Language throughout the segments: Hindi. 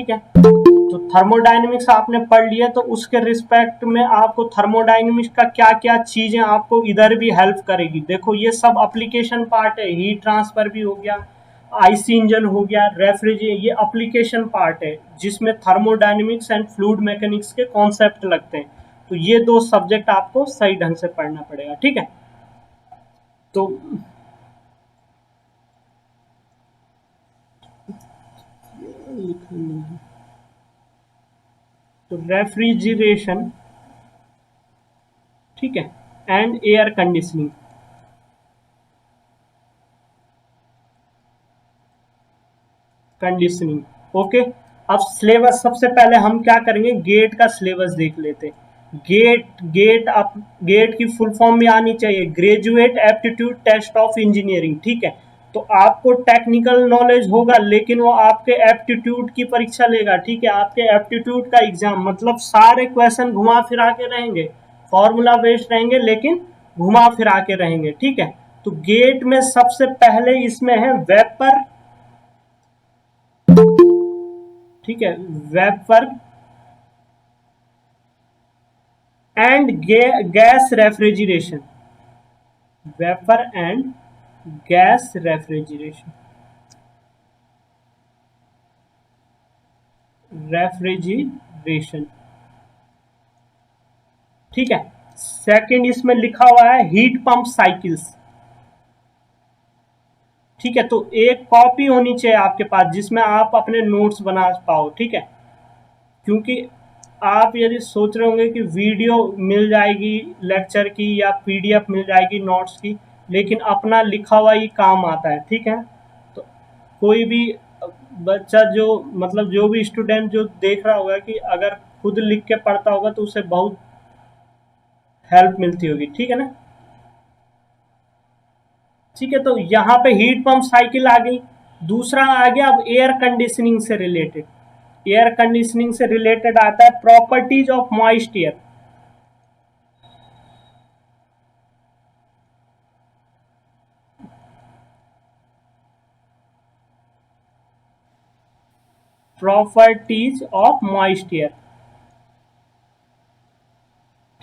ठीक है। तो थर्मोडायनेमिक्स आपने पढ़ लिया, तो उसके रिस्पेक्ट में आपको थर्मोडायनेमिक्स का क्या क्या चीजें आपको इधर भी हेल्प करेगी। देखो ये सब एप्लीकेशन पार्ट है, हीट ट्रांसफर भी हो गया, आईसी इंजन हो गया, रेफ्रिजरेटर, ये एप्लीकेशन पार्ट है जिसमें थर्मोडायनेमिक्स एंड फ्लूइड मैकेनिक्स के कॉन्सेप्ट लगते हैं। तो ये दो सब्जेक्ट आपको सही ढंग से पढ़ना पड़ेगा, ठीक है। तो रेफ्रिजरेशन, ठीक है, and air conditioning. Conditioning okay. अब सिलेबस सबसे पहले हम क्या करेंगे, गेट का सिलेबस देख लेते हैं। गेट की फुल फॉर्म भी आनी चाहिए, graduate aptitude test of engineering, ठीक है। तो आपको टेक्निकल नॉलेज होगा, लेकिन वो आपके एप्टीट्यूड की परीक्षा लेगा, ठीक है। आपके एप्टीट्यूड का एग्जाम मतलब सारे क्वेश्चन घुमा फिरा के रहेंगे, फॉर्मूला बेस्ड रहेंगे, लेकिन घुमा फिरा के रहेंगे, ठीक है। तो गेट में सबसे पहले इसमें है वेपर, ठीक है, vapour and gas refrigeration, vapour and gas refrigeration, refrigeration, ठीक है। सेकंड इसमें लिखा हुआ है हीट पंप साइकिल्स, ठीक है। तो एक कॉपी होनी चाहिए आपके पास जिसमें आप अपने नोट्स बना पाओ, ठीक है। क्योंकि आप यदि सोच रहे होंगे कि वीडियो मिल जाएगी लेक्चर की या पीडीएफ मिल जाएगी नोट्स की, लेकिन अपना लिखा हुआ ही काम आता है, ठीक है। तो कोई भी बच्चा जो मतलब जो भी स्टूडेंट जो देख रहा होगा कि अगर खुद लिख के पढ़ता होगा तो उसे बहुत हेल्प मिलती होगी, ठीक है ना। ठीक है, तो यहाँ पे हीट पंप साइकिल आ गई। दूसरा आ गया अब एयर कंडीशनिंग से रिलेटेड। एयर कंडीशनिंग से रिलेटेड आता है properties of moist air, properties of moist air,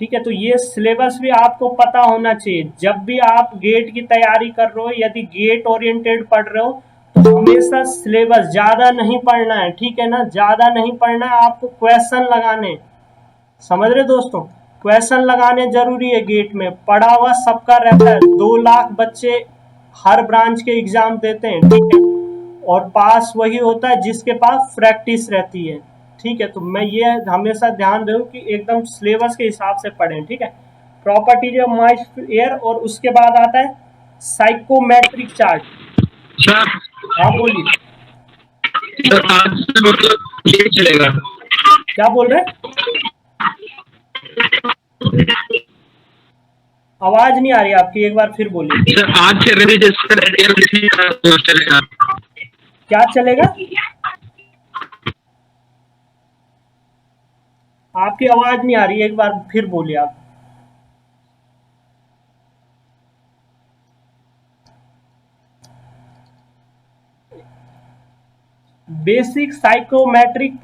ठीक है। तो ये सिलेबस भी आपको पता होना चाहिए। जब भी आप गेट की तैयारी कर रहे हो, यदि गेट ओरिएंटेड पढ़ रहे हो, तो हमेशा सिलेबस ज्यादा नहीं पढ़ना है, ठीक है ना, ज्यादा नहीं पढ़ना है, आपको क्वेश्चन लगाने, समझ रहे दोस्तों, क्वेश्चन लगाने जरूरी है। गेट में पढ़ा हुआ सबका रहता है, 2 लाख बच्चे हर ब्रांच के एग्जाम देते हैं, ठीक है, और पास वही होता है जिसके पास प्रैक्टिस रहती है, ठीक है। तो मैं ये हमेशा ध्यान दूं कि एकदम सिलेबस के हिसाब से पढ़ें, ठीक है। प्रॉपर्टीज ऑफ मॉइस्ट एयर, और उसके बाद आता है साइकोमेट्रिक चार्ट। सर, हाँ बोलिए। सर आज से मतलब ये चलेगा। क्या बोल रहे हैं, आवाज नहीं आ रही आपकी, एक बार फिर बोलिए। सर आज से रजिस्टर एयर चलेगा। क्या चलेगा, आपकी आवाज नहीं आ रही, एक बार फिर बोलिए आप। बेसिक साइकोमेट्रिक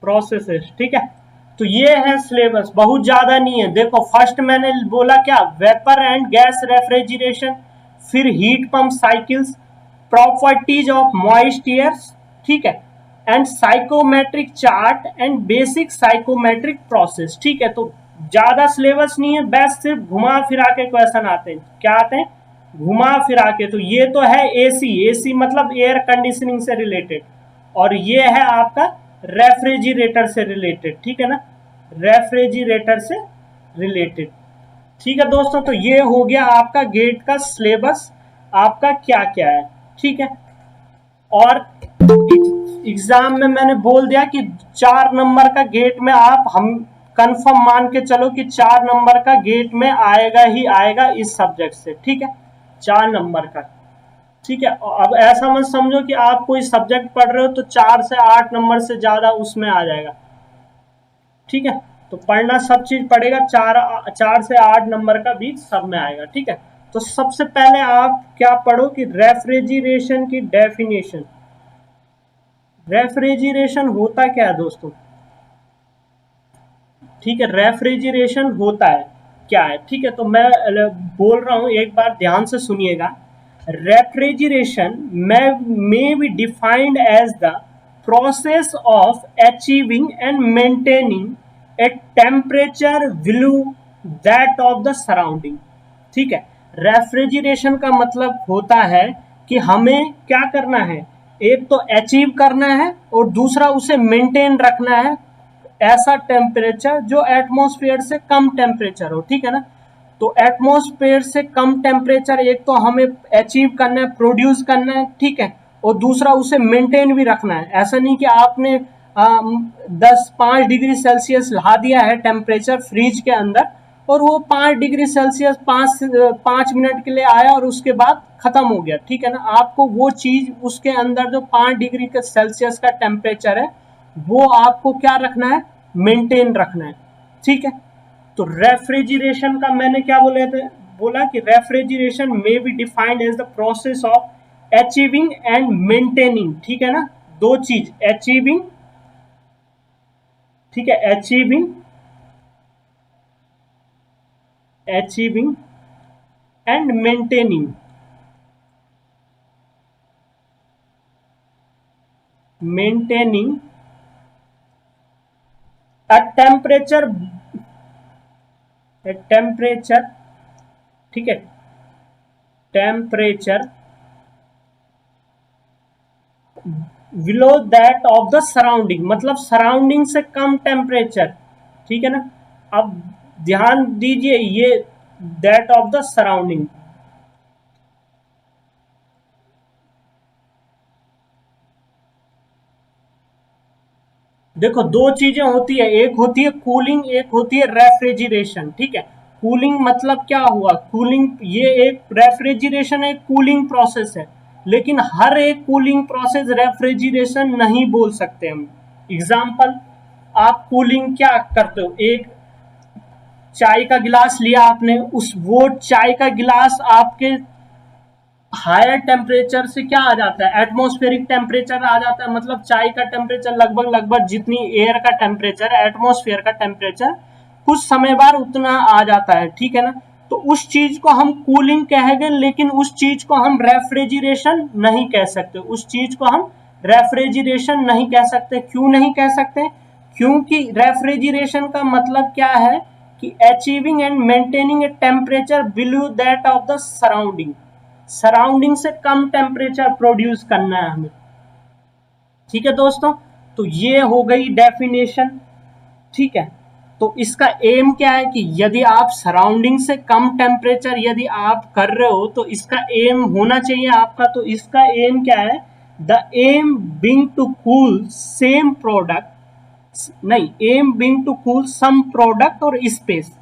प्रोसेसेस, ठीक है। तो ये है सिलेबस, बहुत ज्यादा नहीं है। देखो फर्स्ट मैंने बोला क्या, वेपर एंड गैस रेफ्रिजरेशन, फिर heat pump cycles, properties of moist air, ठीक है, and psychrometric chart and basic psychrometric process, ठीक है। तो ज्यादा सिलेबस नहीं है, बस सिर्फ घुमा फिरा के क्वेश्चन आते हैं। क्या आते हैं, घुमा फिरा के। तो ये तो है एसी, एसी मतलब एयर कंडीशनिंग से रिलेटेड, और ये है आपका रेफ्रिजरेटर से रिलेटेड, ठीक है ना, रेफ्रिजरेटर से रिलेटेड, ठीक है दोस्तों। तो ये हो गया आपका गेट का सिलेबस, आपका क्या क्या है, ठीक है। और एग्जाम में मैंने बोल दिया कि 4 नंबर का गेट में आप हम कंफर्म मान के चलो कि 4 नंबर का गेट में आएगा ही आएगा इस सब्जेक्ट से, ठीक है, 4 नंबर का, ठीक है। अब ऐसा मत समझो कि आप कोई सब्जेक्ट पढ़ रहे हो तो 4 से 8 नंबर से ज्यादा उसमें आ जाएगा, ठीक है। तो पढ़ना सब चीज पड़ेगा, 4 से 8 नंबर का बीच सब में आएगा, ठीक है। तो सबसे पहले आप क्या पढ़ो कि रेफ्रिजरेशन की डेफिनेशन, रेफ्रिजरेशन होता क्या है दोस्तों? ठीक है, रेफ्रिजरेशन होता है क्या है? ठीक है, तो मैं बोल रहा हूं, एक बार ध्यान से सुनिएगा। Refrigeration may be defined as the process of achieving and maintaining a temperature below that of the surrounding। ठीक है, रेफ्रिजरेशन का मतलब होता है कि हमें क्या करना है, एक तो अचीव करना है और दूसरा उसे मेंटेन रखना है, ऐसा टेम्परेचर जो एटमॉस्फेयर से कम टेम्परेचर हो। ठीक है ना, तो एटमॉस्फेयर से कम टेम्परेचर एक तो हमें अचीव करना है, प्रोड्यूस करना है, ठीक है, और दूसरा उसे मेंटेन भी रखना है। ऐसा नहीं कि आपने 5 डिग्री सेल्सियस ला दिया है टेम्परेचर फ्रिज के अंदर और वो 5 डिग्री सेल्सियस 5 मिनट के लिए आया और उसके बाद खत्म हो गया। ठीक है ना, आपको वो चीज उसके अंदर जो 5 डिग्री के सेल्सियस का टेम्परेचर है वो आपको क्या रखना है, मेंटेन रखना है। ठीक है, तो रेफ्रिजरेशन का मैंने क्या बोला कि रेफ्रिजरेशन में be defined as the process of achieving and maintaining. ठीक है ना, दो चीज, अचीविंग, ठीक है, achieving and maintaining, maintaining a temperature, ठीक है, temperature below that of the surrounding, मतलब सराउंडिंग से कम टेम्परेचर। ठीक है ना, अब ध्यान दीजिए, ये दैट ऑफ द सराउंडिंग, देखो दो चीजें होती है, एक होती है कूलिंग, एक होती है रेफ्रिजरेशन। ठीक है, कूलिंग मतलब क्या हुआ, कूलिंग, ये एक रेफ्रिजरेशन एक कूलिंग प्रोसेस है, लेकिन हर एक कूलिंग प्रोसेस रेफ्रिजरेशन नहीं बोल सकते हम। एग्जाम्पल, आप कूलिंग क्या करते हो, एक चाय का गिलास लिया आपने, उस वो चाय का गिलास आपके हायर टेम्परेचर से क्या आ जाता है, एटमॉस्फेरिक टेम्परेचर आ जाता है, मतलब चाय का टेम्परेचर लगभग लगभग जितनी एयर का टेम्परेचर है, एटमॉस्फेयर का टेम्परेचर कुछ समय बाद उतना आ जाता है। ठीक है ना, तो उस चीज को हम कूलिंग कहेंगे, लेकिन उस चीज को हम रेफ्रिजरेशन नहीं कह सकते, उस चीज को हम रेफ्रिजरेशन नहीं कह सकते। क्यों नहीं कह सकते? क्योंकि रेफ्रिजरेशन का मतलब क्या है कि achieving and maintaining a temperature below that of the surrounding, surrounding से कम टेम्परेचर प्रोड्यूस करना है हमें। ठीक है दोस्तों, तो ये हो गई डेफिनेशन। ठीक है, तो इसका एम क्या है कि यदि आप सराउंडिंग से कम टेम्परेचर यदि आप कर रहे हो तो इसका एम होना चाहिए आपका, तो इसका एम क्या है, the aim being to cool same product, नहीं, aim being to cool some product और स्पेस।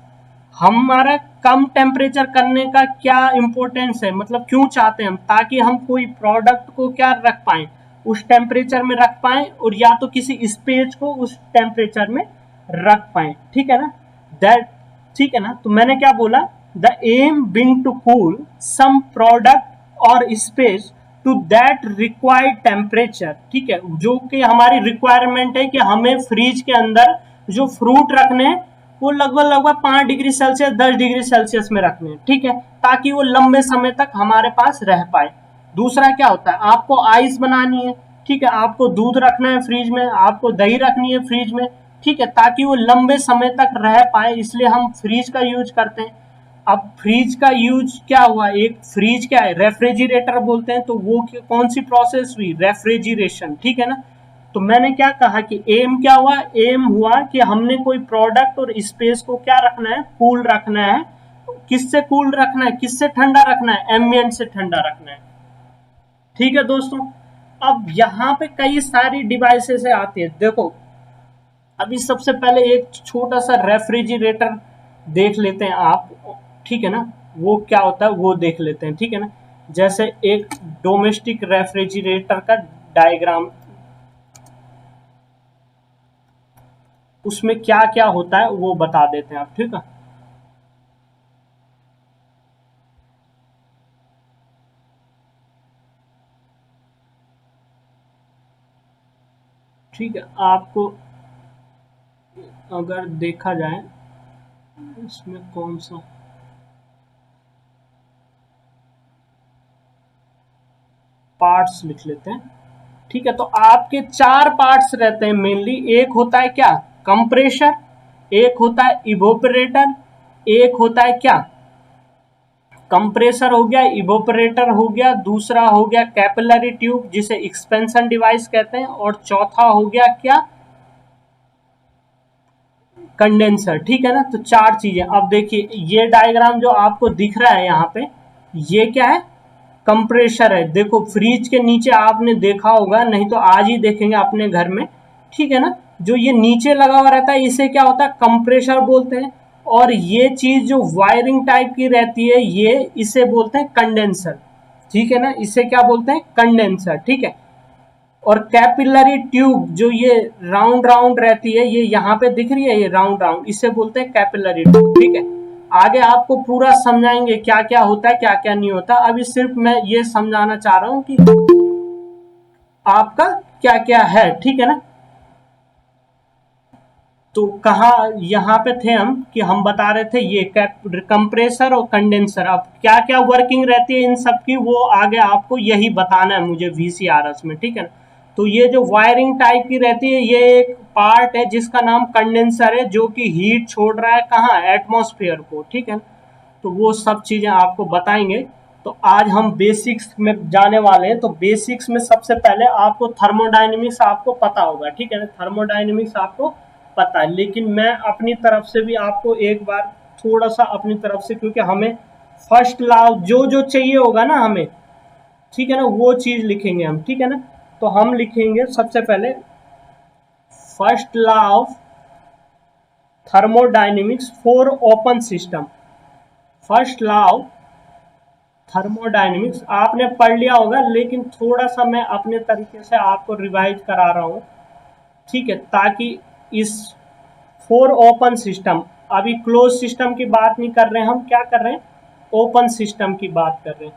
हमारा कम टेम्परेचर करने का क्या इंपॉर्टेंस है, मतलब क्यों चाहते हैं हम, ताकि हम कोई प्रोडक्ट को क्या रख पाए, उस टेम्परेचर में रख पाए, और या तो किसी स्पेस को उस टेम्परेचर में रख पाए। ठीक है ना, दैट, ठीक है ना, तो मैंने क्या बोला, the aim being to cool some product और space to that required temperature. ठीक है, जो कि हमारी रिक्वायरमेंट है कि हमें फ्रिज के अंदर जो फ्रूट रखने हैं वो लगभग लगभग 5 डिग्री सेल्सियस 10 डिग्री सेल्सियस में रखने हैं। ठीक है, ताकि वो लंबे समय तक हमारे पास रह पाए। दूसरा क्या होता है, आपको आइस बनानी है, ठीक है, आपको दूध रखना है फ्रिज में, आपको दही रखनी है फ्रिज में, ठीक है, ताकि वो लंबे समय तक रह पाए, इसलिए हम फ्रिज का यूज करते हैं। अब फ्रिज का यूज क्या हुआ, एक फ्रिज क्या है, रेफ्रिजरेटर बोलते हैं, तो वो कौन सी प्रोसेस हुई, रेफ्रिजरेशन। ठीक है ना, तो मैंने क्या कहा कि एम क्या हुआ, एम हुआ कि हमने कोई प्रोडक्ट और स्पेस को क्या रखना है, कूल रखना है। किससे कूल रखना है, किससे ठंडा रखना है, एम्बियंट से ठंडा रखना है। ठीक है दोस्तों, अब यहाँ पे कई सारी डिवाइसेस आती है, देखो अभी सबसे पहले एक छोटा सा रेफ्रिजरेटर देख लेते हैं आप। ठीक है ना, वो क्या होता है वो देख लेते हैं। ठीक है ना, जैसे एक डोमेस्टिक रेफ्रिजरेटर का डायग्राम, उसमें क्या क्या होता है वो बता देते हैं आप। ठीक है, ठीक है, आपको अगर देखा जाए इसमें कौन सा पार्ट्स लिख लेते हैं। ठीक है, तो आपके 4 पार्ट्स रहते हैं मेनली। एक होता है क्या, कंप्रेशर, एक होता है इवोपरेटर, एक होता है क्या, कंप्रेसर हो गया, इवोपरेटर हो गया, दूसरा हो गया कैपिलरी ट्यूब जिसे एक्सपेंशन डिवाइस कहते हैं, और चौथा हो गया क्या, कंडेंसर। ठीक है ना, तो 4 चीजें। अब देखिए ये डायग्राम जो आपको दिख रहा है यहाँ पे, ये क्या है, कंप्रेशर है। देखो फ्रिज के नीचे आपने देखा होगा, नहीं तो आज ही देखेंगे अपने घर में। ठीक है ना, जो ये नीचे लगा हुआ रहता है इसे क्या होता है, कंप्रेशर बोलते हैं। और ये चीज जो वायरिंग टाइप की रहती है, ये इसे बोलते हैं कंडेंसर। ठीक है ना, इसे क्या बोलते हैं, कंडेंसर। ठीक है, और कैपिलरी ट्यूब जो ये राउंड राउंड रहती है, ये यहाँ पे दिख रही है, ये राउंड राउंड, इसे बोलते हैं कैपिलरी ट्यूब। ठीक है, आगे आपको पूरा समझाएंगे क्या क्या होता है, क्या क्या नहीं होता। अभी सिर्फ मैं ये समझाना चाह रहा हूँ कि आपका क्या क्या है। ठीक है ना, तो कहा यहाँ पे थे हम कि हम बता रहे थे ये कंप्रेसर और कंडेंसर। अब क्या क्या वर्किंग रहती है इन सब की, वो आगे आपको यही बताना है मुझे VCRS में। ठीक है ना, तो ये जो वायरिंग टाइप की रहती है, ये एक पार्ट है जिसका नाम कंडेंसर है, जो कि हीट छोड़ रहा है कहाँ, एटमॉस्फेयर को। ठीक है, तो वो सब चीजें आपको बताएंगे। तो आज हम बेसिक्स में जाने वाले हैं। तो बेसिक्स में सबसे पहले आपको थर्मोडायनेमिक्स आपको पता होगा। ठीक है ना, थर्मोडायनेमिक्स आपको पता है, लेकिन मैं अपनी तरफ से भी आपको एक बार थोड़ा सा अपनी तरफ से, क्योंकि हमें फर्स्ट लॉ जो जो चाहिए होगा ना हमें, ठीक है ना, वो चीज लिखेंगे हम। ठीक है ना, तो हम लिखेंगे सबसे पहले first law of thermodynamics for open system. First law of thermodynamics आपने पढ़ लिया होगा, लेकिन थोड़ा सा मैं अपने तरीके से आपको रिवाइज करा रहा हूँ। ठीक है, ताकि इस फोर ओपन सिस्टम, अभी क्लोज सिस्टम की बात नहीं कर रहे हैं हम, क्या कर रहे हैं, ओपन सिस्टम की बात कर रहे हैं।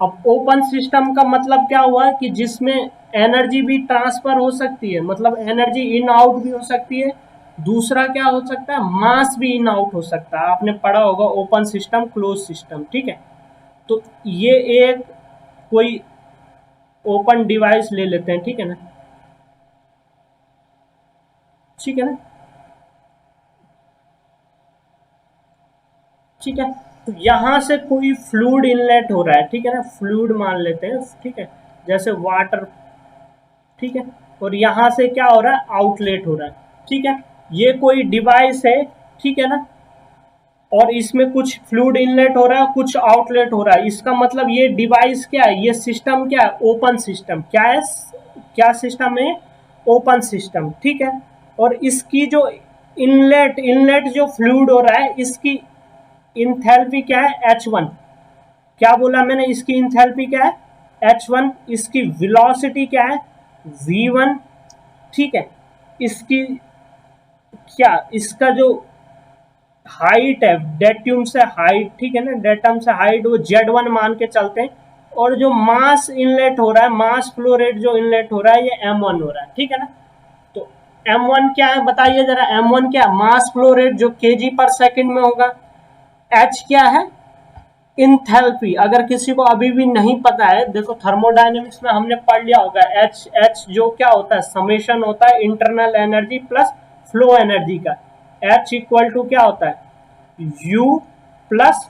अब ओपन सिस्टम का मतलब क्या हुआ कि जिसमें एनर्जी भी ट्रांसफर हो सकती है, मतलब एनर्जी इन आउट भी हो सकती है। दूसरा क्या हो सकता है, मास भी इन आउट हो सकता है। आपने पढ़ा होगा ओपन सिस्टम, क्लोज सिस्टम। ठीक है, तो ये एक कोई ओपन डिवाइस ले लेते हैं। ठीक है ना, ठीक है ना, ठीक है, तो यहां से कोई फ्लूइड इनलेट हो रहा है। ठीक है ना, फ्लूइड मान लेते हैं। ठीक है, जैसे वाटर। ठीक है, और यहां से क्या हो रहा है, आउटलेट हो रहा है। ठीक है, ये कोई डिवाइस है। ठीक है ना, और इसमें कुछ फ्लूइड इनलेट हो रहा है, कुछ आउटलेट हो रहा है। इसका मतलब ये डिवाइस क्या है, ये सिस्टम क्या है, ओपन सिस्टम। क्या है, क्या सिस्टम है, ओपन सिस्टम। ठीक है, और इसकी जो इनलेट इनलेट जो फ्लूइड हो रहा है, इसकी इंथैल्पी क्या है, H1। क्या बोला मैंने, इसकी इंथैल्पी क्या है, H1। इसकी वेलोसिटी क्या है, V1। ठीक है, इसकी क्या, इसका जो हाइट है, डेट्यूम से हाइट, ठीक है ना, डेटम से हाइट, वो Z1 मान के चलते हैं। और जो मास इनलेट हो रहा है, मास फ्लो रेट जो इनलेट हो रहा है, ये M1 हो रहा है। ठीक है ना, तो M1 क्या है बताइए जरा, M1 क्या है, मास फ्लो रेट जो kg/सेकंड में होगा। H क्या है, इंथैल्पी। अगर किसी को अभी भी नहीं पता है, देखो थर्मोडायनेमिक्स में हमने पढ़ लिया होगा, H जो क्या होता है, समेशन होता है internal energy plus flow energy का। H इक्वल टू क्या होता है, U प्लस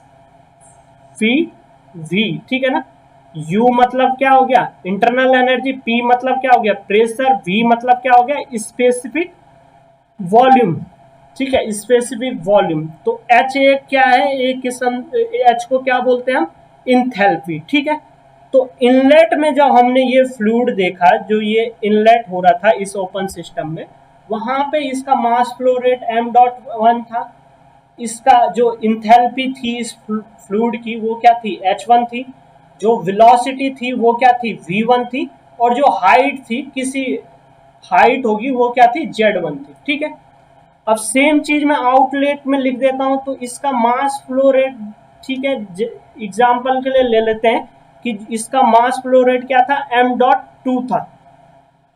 V। ठीक है ना, U मतलब क्या हो गया, इंटरनल एनर्जी, P मतलब क्या हो गया, प्रेशर, V मतलब क्या हो गया, स्पेसिफिक वॉल्यूम। ठीक है, स्पेसिफिक वॉल्यूम। तो एच एक क्या है, एक किस्म, एच को क्या बोलते हैं हम, इंथैल्पी। ठीक है, तो इनलेट में जब हमने ये फ्लूइड देखा, जो ये इनलेट हो रहा था इस ओपन सिस्टम में, वहां पे इसका मास फ्लो रेट m.1 था। इसका जो इंथैल्पी थी इस फ्लूइड की, वो क्या थी, H1 थी। जो वेलोसिटी थी वो क्या थी, V1 थी। और जो हाइट थी, किसी हाइट होगी, वो क्या थी, Z1 थी। ठीक है, अब सेम चीज मैं आउटलेट में लिख देता हूं, तो इसका मास फ्लो रेट, ठीक है, एग्जाम्पल के लिए ले लेते हैं कि इसका मास फ्लो रेट क्या था, m.2 था।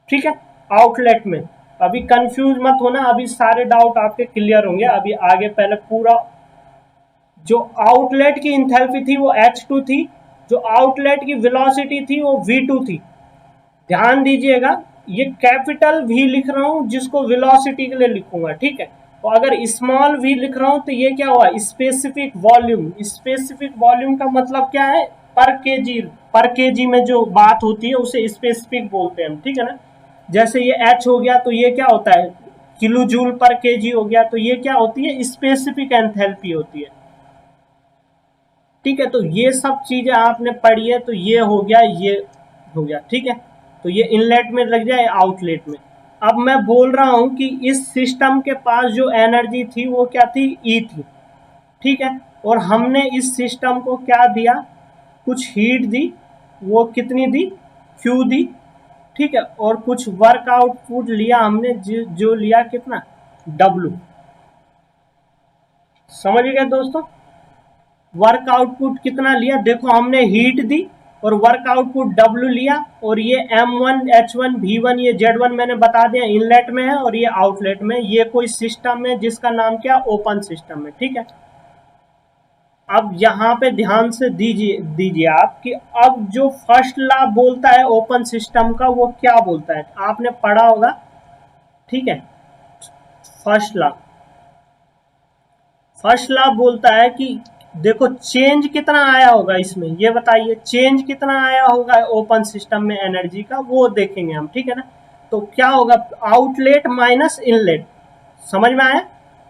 ठीक है, आउटलेट में। अभी कंफ्यूज मत होना, अभी सारे डाउट आपके क्लियर होंगे। अभी आगे पहले पूरा जो आउटलेट की इंथैल्पी थी वो H2 थी, जो आउटलेट की वेलोसिटी थी वो V2 थी। ध्यान दीजिएगा, ये कैपिटल V लिख रहा हूं जिसको वेलोसिटी के लिए लिखूंगा, ठीक है। और अगर स्मॉल v लिख रहा हूं तो ये क्या हुआ, स्पेसिफिक वॉल्यूम। स्पेसिफिक वॉल्यूम का मतलब क्या है, पर केजी, पर केजी में जो बात होती है उसे स्पेसिफिक बोलते हैं हम, ठीक है ना। जैसे ये H हो गया तो ये क्या होता है, किलो जूल पर केजी हो गया, तो ये क्या होती है, स्पेसिफिक एंथैल्पी होती है, ठीक है। तो ये सब चीजें आपने पढ़ी है, तो ये हो गया, ये हो गया, ठीक है। तो ये इनलेट में लग जाए, आउटलेट में। अब मैं बोल रहा हूं कि इस सिस्टम के पास जो एनर्जी थी वो क्या थी, ई थी, ठीक है। और हमने इस सिस्टम को क्या दिया, कुछ हीट दी, वो कितनी दी, क्यू दी, ठीक है। और कुछ वर्क आउटपुट लिया हमने, जो लिया कितना, डब्लू। समझ गए दोस्तों, वर्क आउटपुट कितना लिया, देखो हमने हीट दी और वर्क आउटपुट डब्ल्यू लिया, और ये M1 H1 V1 ये Z1 मैंने बता दिया इनलेट में है, और ये आउटलेट में। ये कोई सिस्टम है जिसका नाम क्या, ओपन सिस्टम है, ठीक है। अब यहाँ पे ध्यान से दीजिए आप कि अब जो फर्स्ट लॉ बोलता है ओपन सिस्टम का, वो क्या बोलता है, आपने पढ़ा होगा, ठीक है। फर्स्ट लॉ बोलता है कि देखो चेंज कितना आया होगा इसमें, ये बताइए चेंज कितना आया होगा ओपन सिस्टम में एनर्जी का, वो देखेंगे हम, ठीक है ना। तो क्या होगा, आउटलेट माइनस इनलेट, समझ में आया,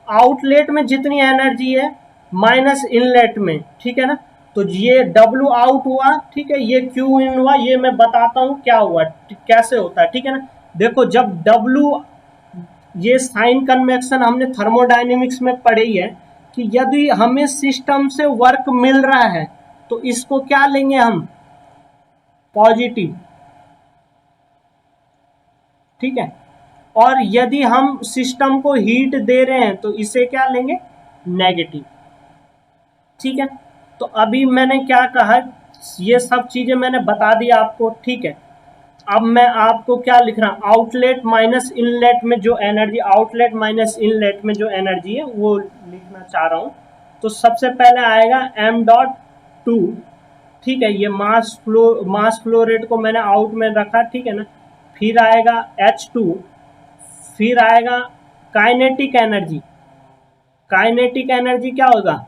आउटलेट में जितनी एनर्जी है माइनस इनलेट में, ठीक है ना। तो ये डब्ल्यू आउट हुआ, ठीक है, ये क्यू इन हुआ, ये मैं बताता हूं क्या हुआ, कैसे होता है, ठीक है ना। देखो जब डब्ल्यू, ये साइन कन्वेक्शन हमने थर्मोडायनेमिक्स में पढ़ी है कि यदि हमें सिस्टम से वर्क मिल रहा है तो इसको क्या लेंगे हम, पॉजिटिव, ठीक है। और यदि हम सिस्टम को हीट दे रहे हैं तो इसे क्या लेंगे, नेगेटिव, ठीक है। तो अभी मैंने क्या कहा, ये सब चीजें मैंने बता दी आपको, ठीक है। अब मैं आपको क्या लिख रहा हूं, आउटलेट माइनस इनलेट में जो एनर्जी, आउटलेट माइनस इनलेट में जो एनर्जी है वो लिखना चाह रहा हूं। तो सबसे पहले आएगा m.2, ठीक है, ये मास फ्लो रेट को मैंने आउट में रखा, ठीक है ना। फिर आएगा H2, फिर आएगा काइनेटिक एनर्जी। काइनेटिक एनर्जी क्या होगा,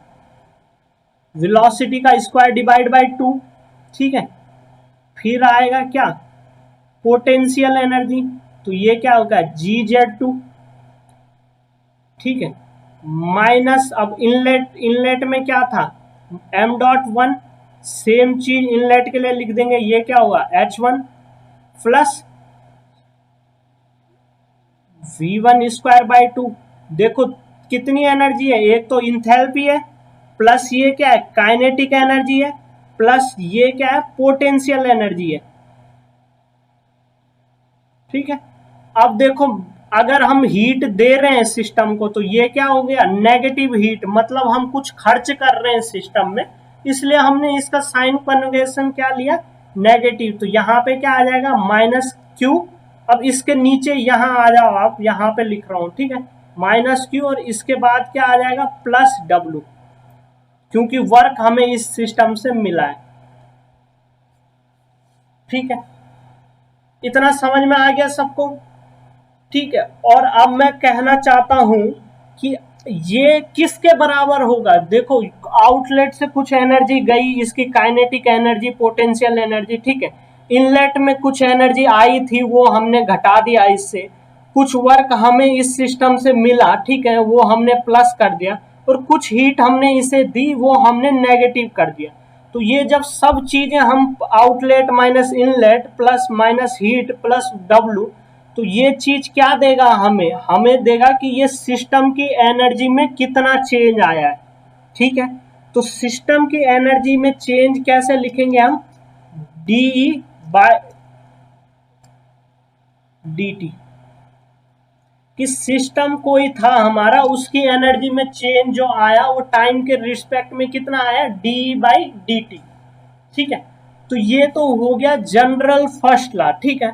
वेलोसिटी का स्क्वायर डिवाइड बाय 2, ठीक है। फिर आएगा क्या, पोटेंशियल एनर्जी, तो ये क्या होगा, GZ2, ठीक है। माइनस, अब इनलेट में क्या था, m.1, सेम चीज इनलेट के लिए लिख देंगे, ये क्या हुआ, H1 plus V1 square by 2। देखो कितनी एनर्जी है, एक तो इंथैल्पी है, प्लस ये क्या है, काइनेटिक एनर्जी है, प्लस ये क्या है, पोटेंशियल एनर्जी है, ठीक है। अब देखो अगर हम हीट दे रहे हैं सिस्टम को तो ये क्या हो गया, नेगेटिव हीट, मतलब हम कुछ खर्च कर रहे हैं सिस्टम में, इसलिए हमने इसका साइन कन्वेंशन क्या लिया, नेगेटिव। तो यहाँ पे क्या आ जाएगा, माइनस क्यू। अब इसके नीचे यहाँ आ जाओ आप, यहाँ पे लिख रहा हूं, ठीक है, माइनस क्यू, और इसके बाद क्या आ जाएगा, प्लस डब्ल्यू, क्योंकि वर्क हमें इस सिस्टम से मिला है, ठीक है। इतना समझ में आ गया सबको, ठीक है। और अब मैं कहना चाहता हूं कि ये किसके बराबर होगा, देखो आउटलेट से कुछ एनर्जी गई, इसकी काइनेटिक एनर्जी, पोटेंशियल एनर्जी, ठीक है। इनलेट में कुछ एनर्जी आई थी, वो हमने घटा दिया इससे, कुछ वर्क हमें इस सिस्टम से मिला, ठीक है, वो हमने प्लस कर दिया, और कुछ हीट हमने इसे दी, वो हमने नेगेटिव कर दिया। तो ये जब सब चीजें हम outlet minus inlet plus minus heat plus W, तो ये चीज क्या देगा हमें, हमें देगा कि ये सिस्टम की एनर्जी में कितना चेंज आया है, ठीक है। तो सिस्टम की एनर्जी में चेंज कैसे लिखेंगे हम, डीई बाय dt, कि सिस्टम कोई था हमारा, उसकी एनर्जी में चेंज जो आया वो टाइम के रिस्पेक्ट में कितना आया, डी बाई डी टी, ठीक है। तो ये तो हो गया जनरल फर्स्ट लॉ, ठीक है।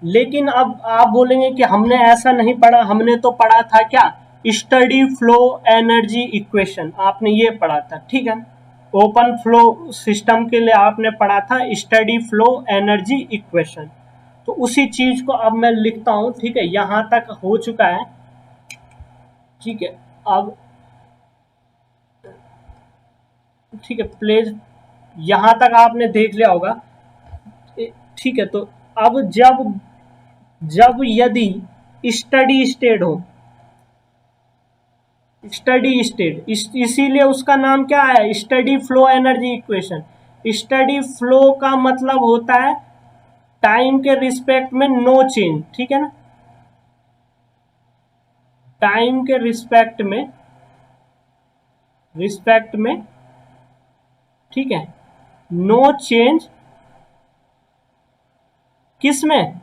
लेकिन अब आप बोलेंगे कि हमने ऐसा नहीं पढ़ा, हमने तो पढ़ा था क्या, स्टडी फ्लो एनर्जी इक्वेशन, आपने ये पढ़ा था, ठीक है। ओपन फ्लो सिस्टम के लिए आपने पढ़ा था स्टडी फ्लो एनर्जी इक्वेशन। तो उसी चीज को अब मैं लिखता हूं, ठीक है, यहां तक हो चुका है, ठीक है। अब ठीक है, प्लीज यहां तक आपने देख लिया होगा, ठीक है। तो अब जब जब यदि स्टडी स्टेट हो, स्टडी स्टेट, इसीलिए उसका नाम क्या है, steady flow energy equation. Steady flow का मतलब होता है टाइम के रिस्पेक्ट में नो चेंज, ठीक है ना, टाइम के रिस्पेक्ट में, ठीक है, नो चेंज, किस में,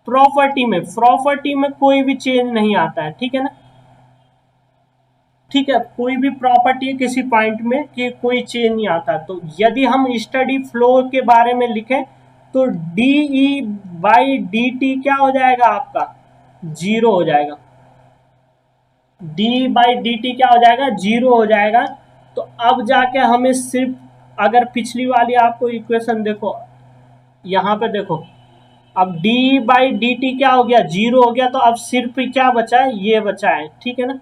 प्रॉपर्टी में कोई भी चेंज नहीं आता है, ठीक है ना, ठीक है, कोई भी प्रॉपर्टी है किसी पॉइंट में कि कोई चेंज नहीं आता। तो यदि हम स्टडी फ्लो के बारे में लिखें तो डी बाई डी टी क्या हो जाएगा आपका, जीरो हो जाएगा, डी बाई डी टी क्या हो जाएगा, जीरो हो जाएगा। तो अब जाके हमें सिर्फ, अगर पिछली वाली आपको इक्वेशन देखो, यहाँ पे देखो, अब डी बाई डी टी क्या हो गया, जीरो हो गया, तो अब सिर्फ क्या बचा है, ये बचा है, ठीक है ना,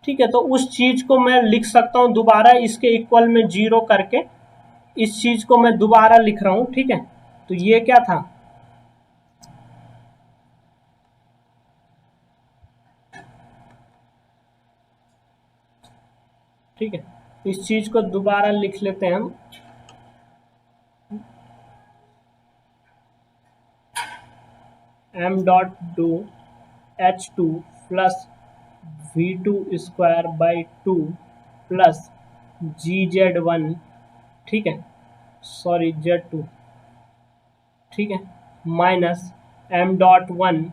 ठीक है। तो उस चीज को मैं लिख सकता हूं दोबारा इसके इक्वल में जीरो करके, इस चीज को मैं दोबारा लिख रहा हूं, ठीक है। तो ये क्या था, ठीक है, इस चीज को दोबारा लिख लेते हैं हम, m dot two h two plus v two square by two plus g z one, ठीक है, सॉरी जेड टू, ठीक है, माइनस एम डॉट वन,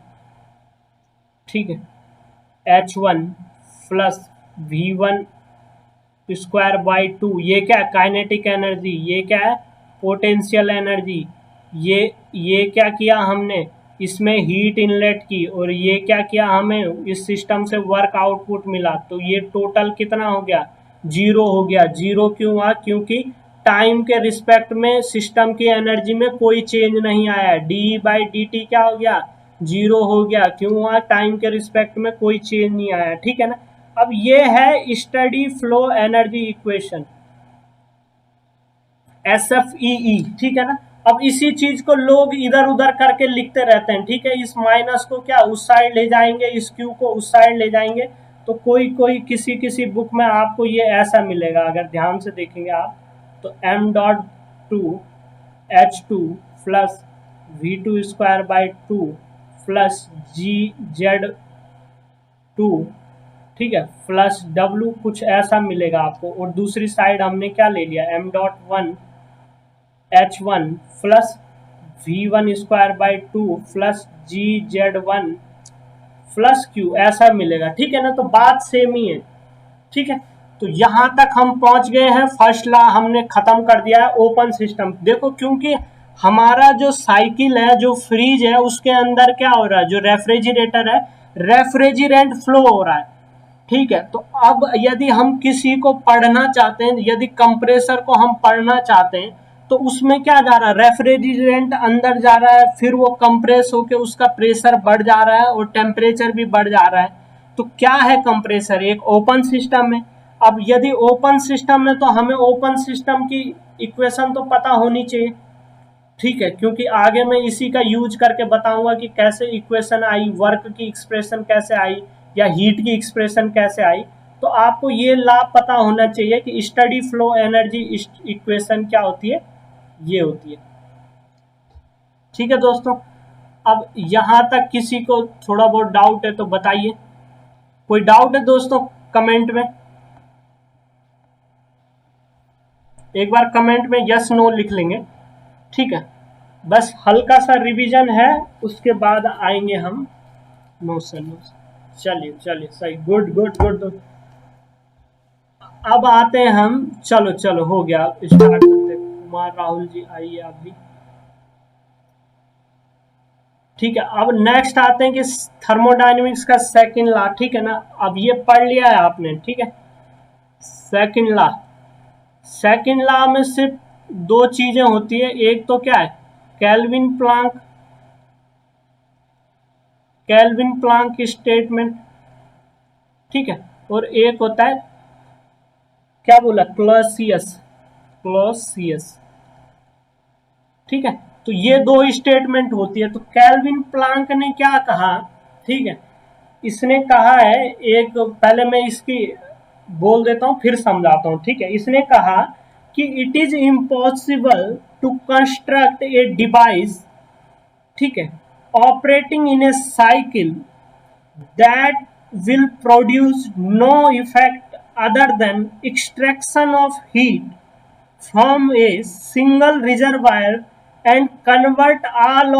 ठीक है, h one plus v one square by two, ये क्या है, काइनेटिक एनर्जी, ये क्या है, पोटेंशियल एनर्जी, ये क्या किया हमने, इसमें हीट इनलेट की, और ये क्या किया, हमें इस सिस्टम से वर्क आउटपुट मिला, तो ये टोटल कितना हो गया, जीरो हो गया। जीरो क्यों हुआ, क्योंकि टाइम के रिस्पेक्ट में सिस्टम की एनर्जी में कोई चेंज नहीं आया, डी बाई डी टी क्या हो गया, जीरो हो गया, क्यों हुआ, टाइम के रिस्पेक्ट में कोई चेंज नहीं आया, ठीक है ना। अब ये है steady flow energy equation, SFEE, ठीक है ना। अब इसी चीज को लोग इधर उधर करके लिखते रहते हैं, ठीक है, इस माइनस को क्या उस साइड ले जाएंगे, इस क्यू को उस साइड ले जाएंगे, तो कोई कोई किसी किसी बुक में आपको ये ऐसा मिलेगा, अगर ध्यान से देखेंगे आप, तो m dot two h two plus v two square by two plus g z two, ठीक है, प्लस डब्ल्यू, कुछ ऐसा मिलेगा आपको, और दूसरी साइड हमने क्या ले लिया, m dot one h one plus v one square by two plus g z one plus q, ऐसा मिलेगा, ठीक है ना। तो बात सेम ही है, ठीक है। तो यहां तक हम पहुंच गए हैं, फर्स्ट लॉ हमने खत्म कर दिया है, ओपन सिस्टम। देखो क्योंकि हमारा जो साइकिल है, जो फ्रीज है, उसके अंदर क्या हो रहा है, जो रेफ्रिजरेटर है, रेफ्रिजरेंट फ्लो हो रहा है, ठीक है। तो अब यदि हम किसी को पढ़ना चाहते हैं, यदि कंप्रेसर को हम पढ़ना चाहते हैं, तो उसमें क्या जा रहा है, रेफ्रिजरेंट अंदर जा रहा है, फिर वो कंप्रेस होकर उसका प्रेशर बढ़ जा रहा है और टेम्परेचर भी बढ़ जा रहा है। तो क्या है कंप्रेसर, एक ओपन सिस्टम है। अब यदि ओपन सिस्टम है तो हमें ओपन सिस्टम की इक्वेशन तो पता होनी चाहिए, ठीक है, क्योंकि आगे मैं इसी का यूज करके बताऊंगा कि कैसे इक्वेशन आई, वर्क की एक्सप्रेशन कैसे आई, या हीट की एक्सप्रेशन कैसे आई। तो आपको ये लाभ पता होना चाहिए कि स्टडी फ्लो एनर्जी इक्वेशन क्या होती है, ये होती है, ठीक है दोस्तों। अब यहां तक किसी को थोड़ा बहुत डाउट है तो बताइए, कोई डाउट है दोस्तों, कमेंट में एक बार कमेंट में यस नो लिख लेंगे, ठीक है। बस हल्का सा रिवीजन है, उसके बाद आएंगे हम, नो सर नो सर, चलिए चलिए सही, गुड गुड गुड। अब आते हैं हम, चलो चलो हो गया, स्टार्ट करते हैं। कुमार राहुल जी आइए आप भी, ठीक है, अब नेक्स्ट आते हैं कि थर्मोडायनेमिक्स का सेकंड लॉ, ठीक है ना। अब ये पढ़ लिया है आपने, ठीक है। सेकंड लॉ, सेकंड लॉ में सिर्फ दो चीजें होती है, एक तो क्या है, kelvin Planck, kelvin Planck statement, ठीक है, और एक होता है क्या बोला, क्लॉसियस, क्लॉसियस, ठीक है। तो ये दो स्टेटमेंट होती है। तो केल्विन प्लांक ने क्या कहा, ठीक है, इसने कहा है, एक पहले मैं इसकी बोल देता हूं फिर समझाता हूं, ठीक है। इसने कहा कि it is impossible to construct a device, ठीक है, operating in a cycle that will produce no effect other than extraction of heat from a single reservoir and convert all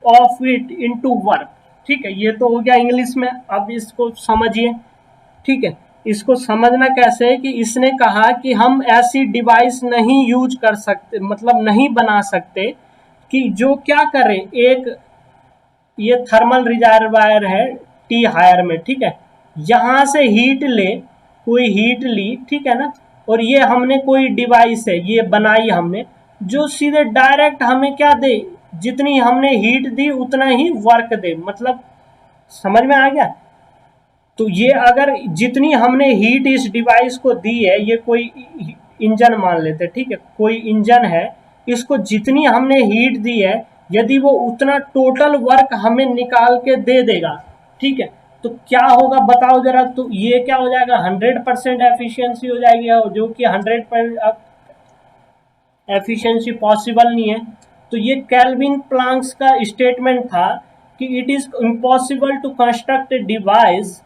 of it into work, ठीक है। ये तो हो गया इंग्लिश में, अब इसको समझिए, ठीक है। इसको समझना कैसे है कि इसने कहा कि हम ऐसी डिवाइस नहीं यूज कर सकते, मतलब नहीं बना सकते कि जो क्या करे, एक ये थर्मल रिजर्वायर है टी हायर में, ठीक है, यहां से हीट ले, कोई हीट ली, ठीक है ना, और ये हमने कोई डिवाइस है ये बनाई हमने, जो सीधे डायरेक्ट हमें क्या दे, जितनी हमने हीट दी उतना ही वर्क दे, मतलब समझ में आ गया। तो ये अगर जितनी हमने हीट इस डिवाइस को दी है, ये कोई इंजन मान लेते, ठीक है, कोई इंजन है, इसको जितनी हमने हीट दी है, यदि वो उतना टोटल वर्क हमें निकाल के दे देगा, ठीक है, तो क्या होगा बताओ जरा। तो ये क्या हो जाएगा, 100% एफिशिएंसी हो जाएगी, जो कि 100% एफिशिएंसी पॉसिबल नहीं है। तो ये केल्विन प्लांक्स का स्टेटमेंट था कि it is impossible to construct a device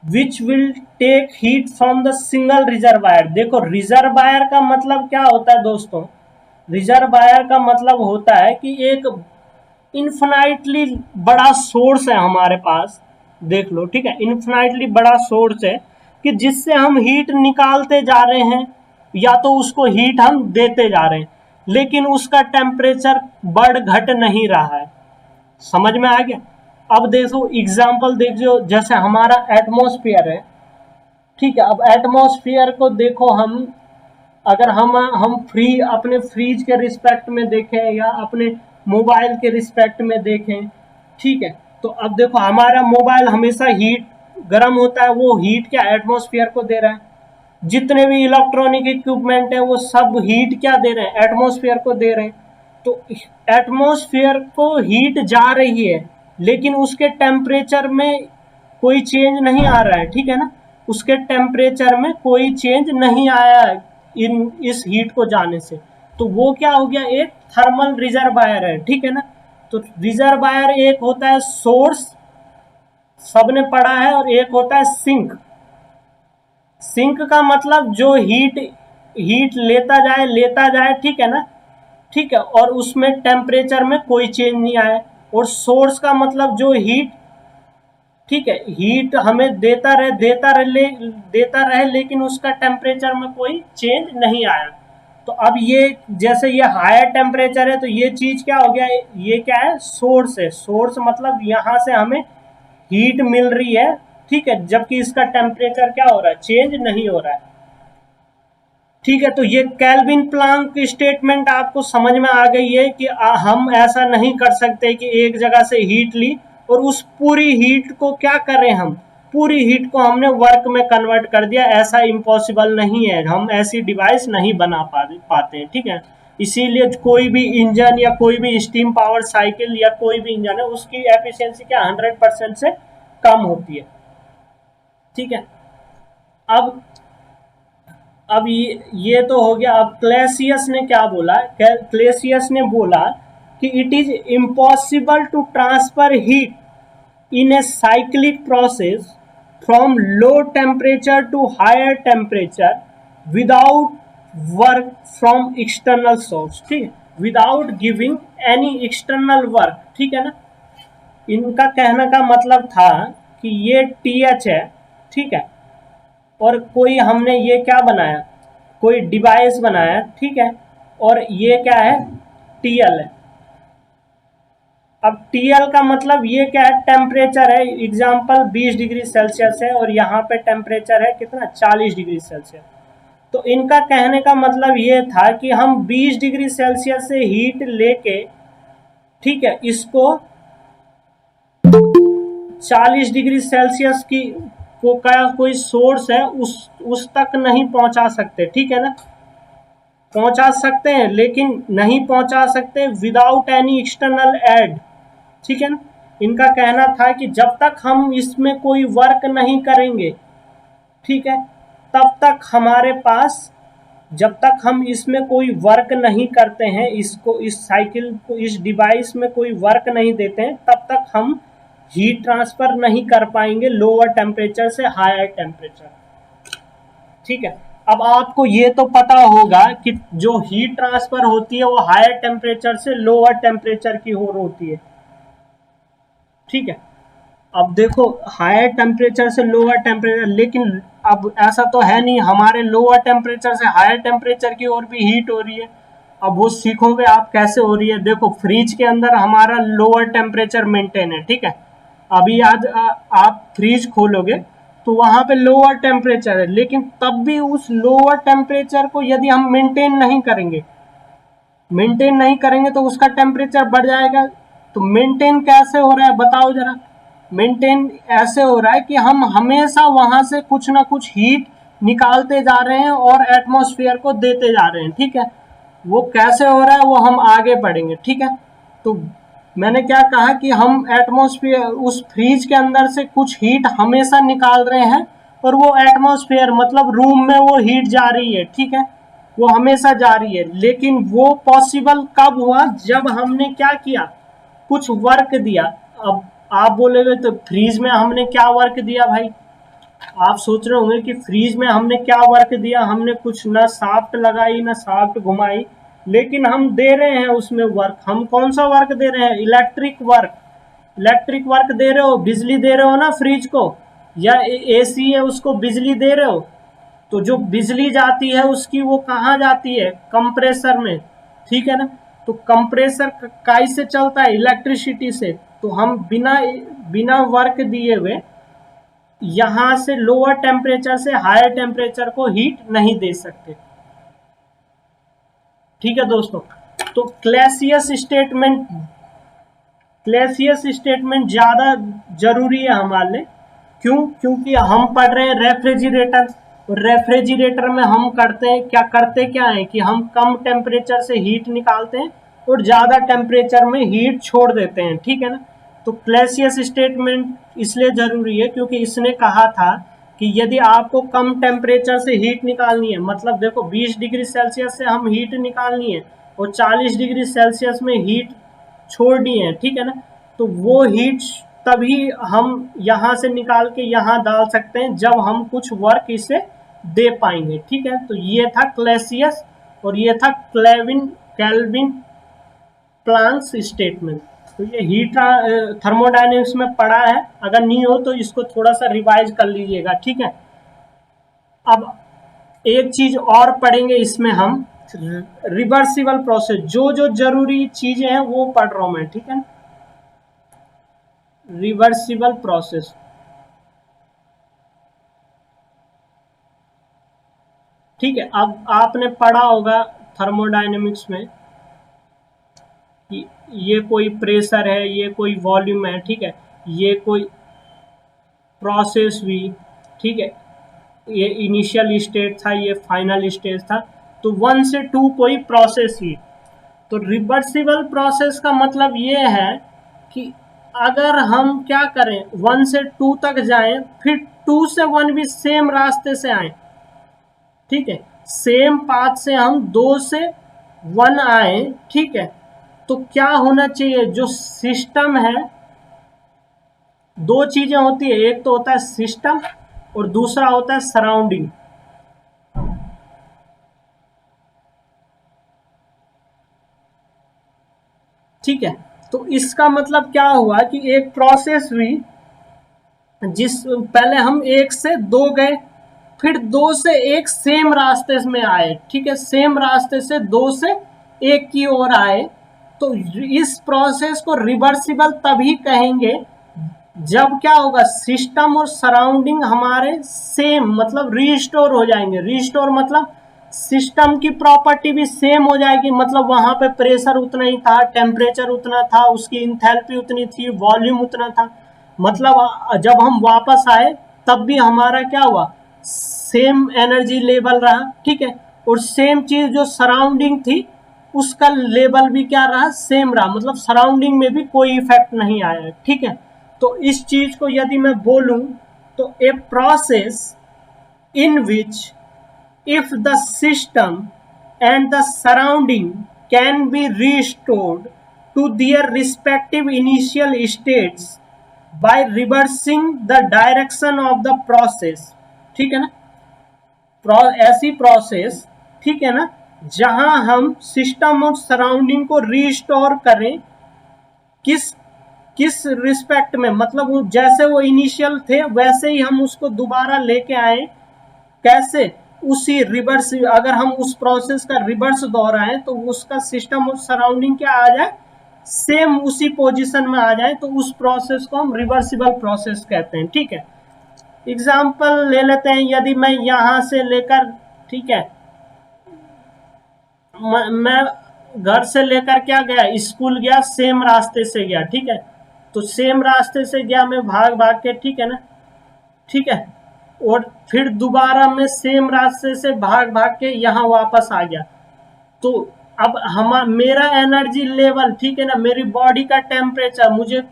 which will take heat from the single reservoir. देखो रिजर्वायर का मतलब क्या होता है दोस्तों, रिजर्वायर का मतलब होता है कि एक इन्फिनाइटली बड़ा सोर्स है हमारे पास, देख लो, ठीक है, इन्फिनाइटली बड़ा सोर्स है कि जिससे हम हीट निकालते जा रहे हैं, या तो उसको हीट हम देते जा रहे हैं, लेकिन उसका टेम्परेचर बढ़ घट नहीं रहा है, समझ में आ गया। अब देखो एग्जाम्पल देखो, जैसे हमारा एटमॉस्फेयर है, ठीक है, अब एटमॉस्फेयर को देखो, हम अगर हम फ्री अपने फ्रीज के रिस्पेक्ट में देखें या अपने मोबाइल के रिस्पेक्ट में देखें, ठीक है, तो अब देखो हमारा मोबाइल हमेशा हीट गर्म होता है, वो हीट क्या एटमॉस्फेयर को दे रहा है, जितने भी इलेक्ट्रॉनिक इक्विपमेंट है वो सब हीट क्या दे रहे हैं, एटमॉस्फेयर को दे रहे हैं। तो एटमॉस्फेयर को हीट जा रही है, लेकिन उसके टेम्परेचर में कोई चेंज नहीं आ रहा है, ठीक है ना, उसके टेम्परेचर में कोई चेंज नहीं आया है इन इस हीट को जाने से। तो वो क्या हो गया, एक थर्मल रिजर्वायर है, ठीक है ना। तो रिजर्वायर एक होता है सोर्स, सबने पढ़ा है, और एक होता है सिंक। सिंक का मतलब जो हीट हीट लेता जाए, ठीक है ना, ठीक है, और उसमें टेम्परेचर में कोई चेंज नहीं आया। और सोर्स का मतलब जो हीट, ठीक है, हीट हमें देता रहे लेकिन उसका टेम्परेचर में कोई चेंज नहीं आया। तो अब ये जैसे ये हायर टेम्परेचर है, तो ये चीज क्या हो गया, ये क्या है, सोर्स है। सोर्स मतलब यहां से हमें हीट मिल रही है, ठीक है, जबकि इसका टेम्परेचर क्या हो रहा है, चेंज नहीं हो रहा है, ठीक है। तो ये केल्विन प्लांक की स्टेटमेंट आपको समझ में आ गई है कि हम ऐसा नहीं कर सकते कि एक जगह से हीट ली और उस पूरी हीट को क्या करें, हम पूरी हीट को हमने वर्क में कन्वर्ट कर दिया, ऐसा इम्पॉसिबल नहीं है, हम ऐसी डिवाइस नहीं बना पाते हैं, ठीक है। इसीलिए कोई भी इंजन या कोई भी स्टीम पावर साइकिल या कोई भी इंजन है, उसकी एफिशिएंसी क्या 100% से कम होती है, ठीक है। अब ये तो हो गया। अब क्लेसियस ने क्या बोला, क्लेसियस ने बोला कि it is impossible to transfer heat in a cyclic process from low temperature to higher temperature without work from external source, ठीक है, without giving any external work, ठीक है ना। इनका कहने का मतलब था कि ये TH है, ठीक है, और कोई हमने ये क्या बनाया, कोई डिवाइस बनाया, ठीक है, और ये क्या है, TL है, अब TL का मतलब ये क्या है, टेम्परेचर है। एग्जाम्पल 20 डिग्री सेल्सियस है और यहाँ पे टेम्परेचर है कितना, 40 डिग्री सेल्सियस। तो इनका कहने का मतलब ये था कि हम 20 डिग्री सेल्सियस से हीट लेके, ठीक है, इसको 40 डिग्री सेल्सियस की को का कोई सोर्स है उस तक नहीं पहुंचा सकते, ठीक है ना। पहुंचा सकते हैं लेकिन नहीं पहुंचा सकते विदाउट एनी एक्सटर्नल एड, ठीक है ना। इनका कहना था कि जब तक हम इसमें कोई वर्क नहीं करेंगे, ठीक है, तब तक हमारे पास, जब तक हम इसमें कोई वर्क नहीं करते हैं, इसको, इस साइकिल को, इस डिवाइस में कोई वर्क नहीं देते हैं, तब तक हम हीट ट्रांसफर नहीं कर पाएंगे लोअर टेम्परेचर से हायर टेम्परेचर, ठीक है। अब आपको ये तो पता होगा कि जो हीट ट्रांसफर होती है वो हायर टेम्परेचर से लोअर टेम्परेचर की ओर होती है, ठीक है। अब देखो हायर टेम्परेचर से लोअर टेम्परेचर, लेकिन अब ऐसा तो है नहीं हमारे लोअर टेम्परेचर से हायर टेम्परेचर की ओर भी हीट हो रही है। अब वो सीखोगे आप कैसे हो रही है। देखो फ्रिज के अंदर हमारा लोअर टेम्परेचर मेंटेन है, ठीक है। अभी आज आप फ्रिज खोलोगे तो वहां पे लोअर टेम्परेचर है, लेकिन तब भी उस लोअर टेम्परेचर को यदि हम मेंटेन नहीं करेंगे तो उसका टेम्परेचर बढ़ जाएगा। तो मेंटेन कैसे हो रहा है बताओ जरा। मेंटेन ऐसे हो रहा है कि हम हमेशा वहां से कुछ ना कुछ हीट निकालते जा रहे हैं और एटमॉस्फेयर को देते जा रहे हैं, ठीक है। वो कैसे हो रहा है वो हम आगे पढ़ेंगे, ठीक है। तो मैंने क्या कहा कि हम एटमॉस्फेयर, उस फ्रिज के अंदर से कुछ हीट हमेशा निकाल रहे हैं और वो एटमॉस्फेयर मतलब रूम में वो हीट जा रही है, ठीक है, वो हमेशा जा रही है। लेकिन वो पॉसिबल कब हुआ, जब हमने क्या किया, कुछ वर्क दिया। अब आप बोलेगे तो फ्रीज में हमने क्या वर्क दिया भाई। आप सोच रहे होंगे कि फ्रीज में हमने क्या वर्क दिया, हमने कुछ ना शाफ्ट लगाई ना शाफ्ट घुमाई, लेकिन हम दे रहे हैं उसमें वर्क। हम कौन सा वर्क दे रहे हैं, इलेक्ट्रिक वर्क। इलेक्ट्रिक वर्क दे रहे हो, बिजली दे रहे हो ना फ्रिज को, या एसी है उसको बिजली दे रहे हो। तो जो बिजली जाती है उसकी वो कहाँ जाती है, कंप्रेसर में, ठीक है ना। तो कंप्रेसर काई से चलता है, इलेक्ट्रिसिटी से। तो हम बिना बिना वर्क दिए हुए यहां से लोअर टेम्परेचर से हायर टेम्परेचर को हीट नहीं दे सकते, ठीक है दोस्तों। तो क्लैसियस स्टेटमेंट ज्यादा जरूरी है हमारे लिए। क्यों, क्योंकि हम पढ़ रहे हैं रेफ्रिजरेटर, और रेफ्रिजरेटर में हम करते क्या है कि हम कम टेम्परेचर से हीट निकालते हैं और ज्यादा टेम्परेचर में हीट छोड़ देते हैं, ठीक है ना। तो क्लैसियस स्टेटमेंट इसलिए जरूरी है क्योंकि इसने कहा था कि यदि आपको कम टेम्परेचर से हीट निकालनी है, मतलब देखो 20 डिग्री सेल्सियस से हम हीट निकालनी है और 40 डिग्री सेल्सियस में हीट छोड़नी है, ठीक है ना। तो वो हीट तभी हम यहाँ से निकाल के यहाँ डाल सकते हैं जब हम कुछ वर्क इसे दे पाएंगे, ठीक है। तो ये था क्लैसियस और ये था कैल्विन प्लांक्स स्टेटमेंट। तो ये हीट थर्मोडायनेमिक्स में पढ़ा है, अगर नहीं हो तो इसको थोड़ा सा रिवाइज कर लीजिएगा, ठीक है। अब एक चीज और पढ़ेंगे इसमें हम, रिवर्सिबल प्रोसेस। जो जो जरूरी चीजें हैं वो पढ़ रहा हूं मैं, ठीक है। रिवर्सिबल प्रोसेस, ठीक है। अब आपने पढ़ा होगा थर्मोडायनेमिक्स में कि ये कोई प्रेशर है, ये कोई वॉल्यूम है, ठीक है, ये कोई प्रोसेस हुई, ठीक है, ये इनिशियल स्टेट था, ये फाइनल स्टेज था। तो 1 से 2 कोई प्रोसेस हुई। तो रिवर्सिबल प्रोसेस का मतलब ये है कि अगर हम क्या करें, 1 से 2 तक जाएं, फिर 2 से 1 भी सेम रास्ते से आए, ठीक है, सेम पाथ से हम 2 से 1 आए, ठीक है। तो क्या होना चाहिए, जो सिस्टम है, दो चीजें होती है, एक तो होता है सिस्टम और दूसरा होता है सराउंडिंग, ठीक है। तो इसका मतलब क्या हुआ कि एक प्रोसेस हुई, जिस पहले हम 1 से 2 गए, फिर 2 से 1 सेम रास्ते में आए, ठीक है, सेम रास्ते से 2 से 1 की ओर आए, तो इस प्रोसेस को रिवर्सिबल तभी कहेंगे जब क्या होगा, सिस्टम और सराउंडिंग हमारे सेम मतलब रीस्टोर हो जाएंगे। रीस्टोर मतलब सिस्टम की प्रॉपर्टी भी सेम हो जाएगी, मतलब वहां पे प्रेशर उतना ही था, टेम्परेचर उतना था, उसकी इंथैल्पी उतनी थी, वॉल्यूम उतना था, मतलब जब हम वापस आए तब भी हमारा क्या हुआ, सेम एनर्जी लेवल रहा, ठीक है। और सेम चीज जो सराउंडिंग थी उसका लेवल भी क्या रहा, सेम रहा, मतलब सराउंडिंग में भी कोई इफेक्ट नहीं आया, ठीक है। तो इस चीज को यदि मैं बोलूं तो a process in which if the system and the surrounding can be restored to their respective initial states by reversing the direction of the process, ठीक है ना। ऐसी प्रोसेस, ठीक है ना, जहां हम सिस्टम और सराउंडिंग को रीस्टोर करें, किस किस रिस्पेक्ट में, मतलब वो जैसे वो इनिशियल थे वैसे ही हम उसको दोबारा लेके आए, कैसे, उसी रिवर्स, अगर हम उस प्रोसेस का रिवर्स दोहराएं तो उसका सिस्टम और सराउंडिंग क्या आ जाए, सेम उसी पोजीशन में आ जाए, तो उस प्रोसेस को हम रिवर्सिबल प्रोसेस कहते हैं, ठीक है। एग्जाम्पल ले लेते हैं, यदि मैं यहां से लेकर, ठीक है, मैं घर से लेकर क्या गया, स्कूल गया, सेम रास्ते से गया, ठीक है। तो सेम रास्ते से गया मैं भाग भाग के, ठीक है ना, ठीक है। और फिर दोबारा मैं सेम रास्ते से भाग भाग के यहाँ वापस आ गया। तो अब हम मेरा एनर्जी लेवल, ठीक है ना, मेरी बॉडी का टेम्परेचर, मुझे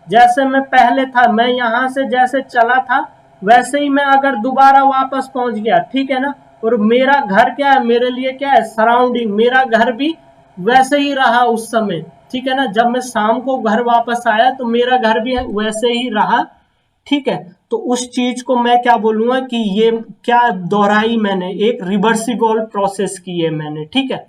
जैसे मैं पहले था, मैं यहाँ से जैसे चला था वैसे ही मैं अगर दोबारा वापस पहुंच गया, ठीक है ना। और मेरा घर क्या है, मेरे लिए क्या है, सराउंडिंग, मेरा घर भी वैसे ही रहा उस समय, ठीक है ना। जब मैं शाम को घर वापस आया तो मेरा घर भी वैसे ही रहा, ठीक है। तो उस चीज को मैं क्या बोलूंगा कि ये क्या दोहराई मैंने, एक रिवर्सिबल प्रोसेस की है मैंने, ठीक है।